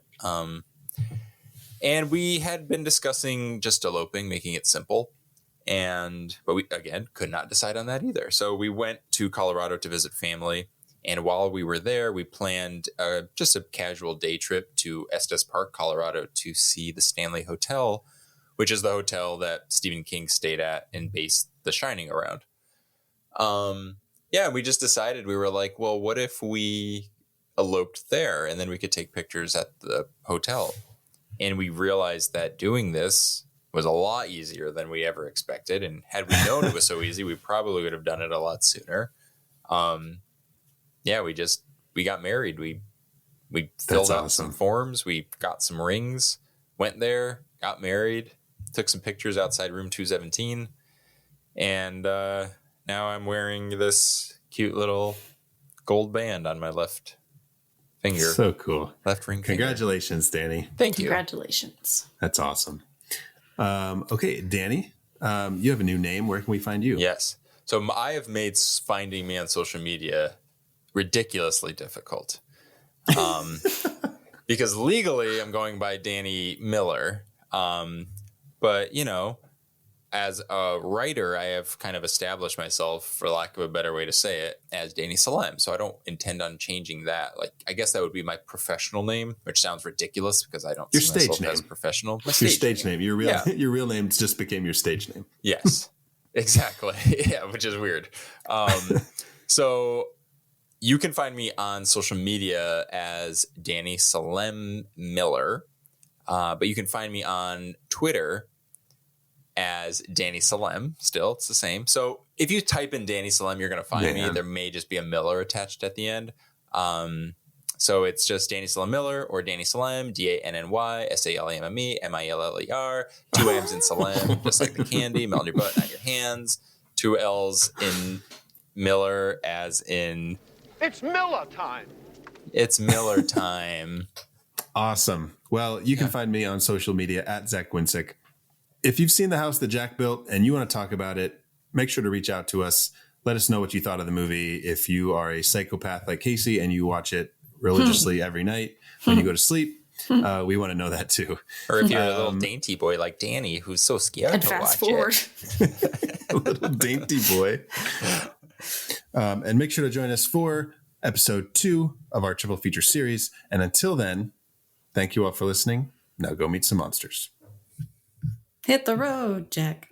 And we had been discussing just eloping, making it simple. But we, again, could not decide on that either. So we went to Colorado to visit family. And while we were there, we planned just a casual day trip to Estes Park, Colorado, to see the Stanley Hotel, which is the hotel that Stephen King stayed at and based The Shining around. We just decided, we were like, well, what if we eloped there and then we could take pictures at the hotel? And we realized that doing this was a lot easier than we ever expected. And had we known it was so easy, we probably would have done it a lot sooner. We got married. We filled out some forms. We got some rings, went there, got married, took some pictures outside room 217. And now I'm wearing this cute little gold band on my left finger. So cool. Left ring. Congratulations, Danny. Thank you. Congratulations. That's awesome. Okay, Danny, you have a new name. Where can we find you? Yes. So I have made finding me on social media ridiculously difficult. Because legally I'm going by Danny Miller. But, as a writer, I have kind of established myself, for lack of a better way to say it, as Danny Salem. So I don't intend on changing that. Like, I guess that would be my professional name, which sounds ridiculous because I don't see myself as professional. Your stage name. Your real name just became your stage name. Yes, exactly. Yeah, which is weird. So you can find me on social media as Danny Salem Miller, but you can find me on Twitter as Danny Salem. Still, it's the same. So if you type in Danny Salem, you're going to find me. There may just be a Miller attached at the end. So it's just Danny Salem Miller or Danny Salem, DANNY SALEMME MILLER, 2 M's in Salem, just like the candy, melt in your butt, not your hands. 2 L's in Miller, as in It's Miller time. It's Miller time. Awesome. Well, you can find me on social media at Zach Winsick. If you've seen the house that Jack built and you want to talk about it, make sure to reach out to us. Let us know what you thought of the movie. If you are a psychopath like Casey and you watch it religiously every night when you go to sleep, we want to know that too. Or if you're a little dainty boy like Danny, who's so scared to fast watch forward. it. A little dainty boy. And make sure to join us for episode 2 of our triple feature series. And until then, thank you all for listening. Now go meet some monsters. Hit the road, Jack.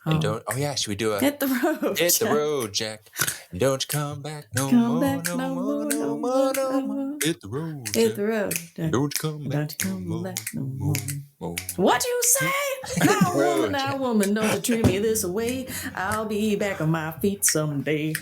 And don't. Oh yeah, should we do a hit the road? Hit Jack. the road, Jack. And don't you come back no Come more, back no more, no more, no more. Hit the road, Hit Jack. the road, Jack. Don't you come back, Don't you no come back no more, more. more. What you say? Now, woman, now, woman, don't you treat me this way. I'll be back on my feet someday.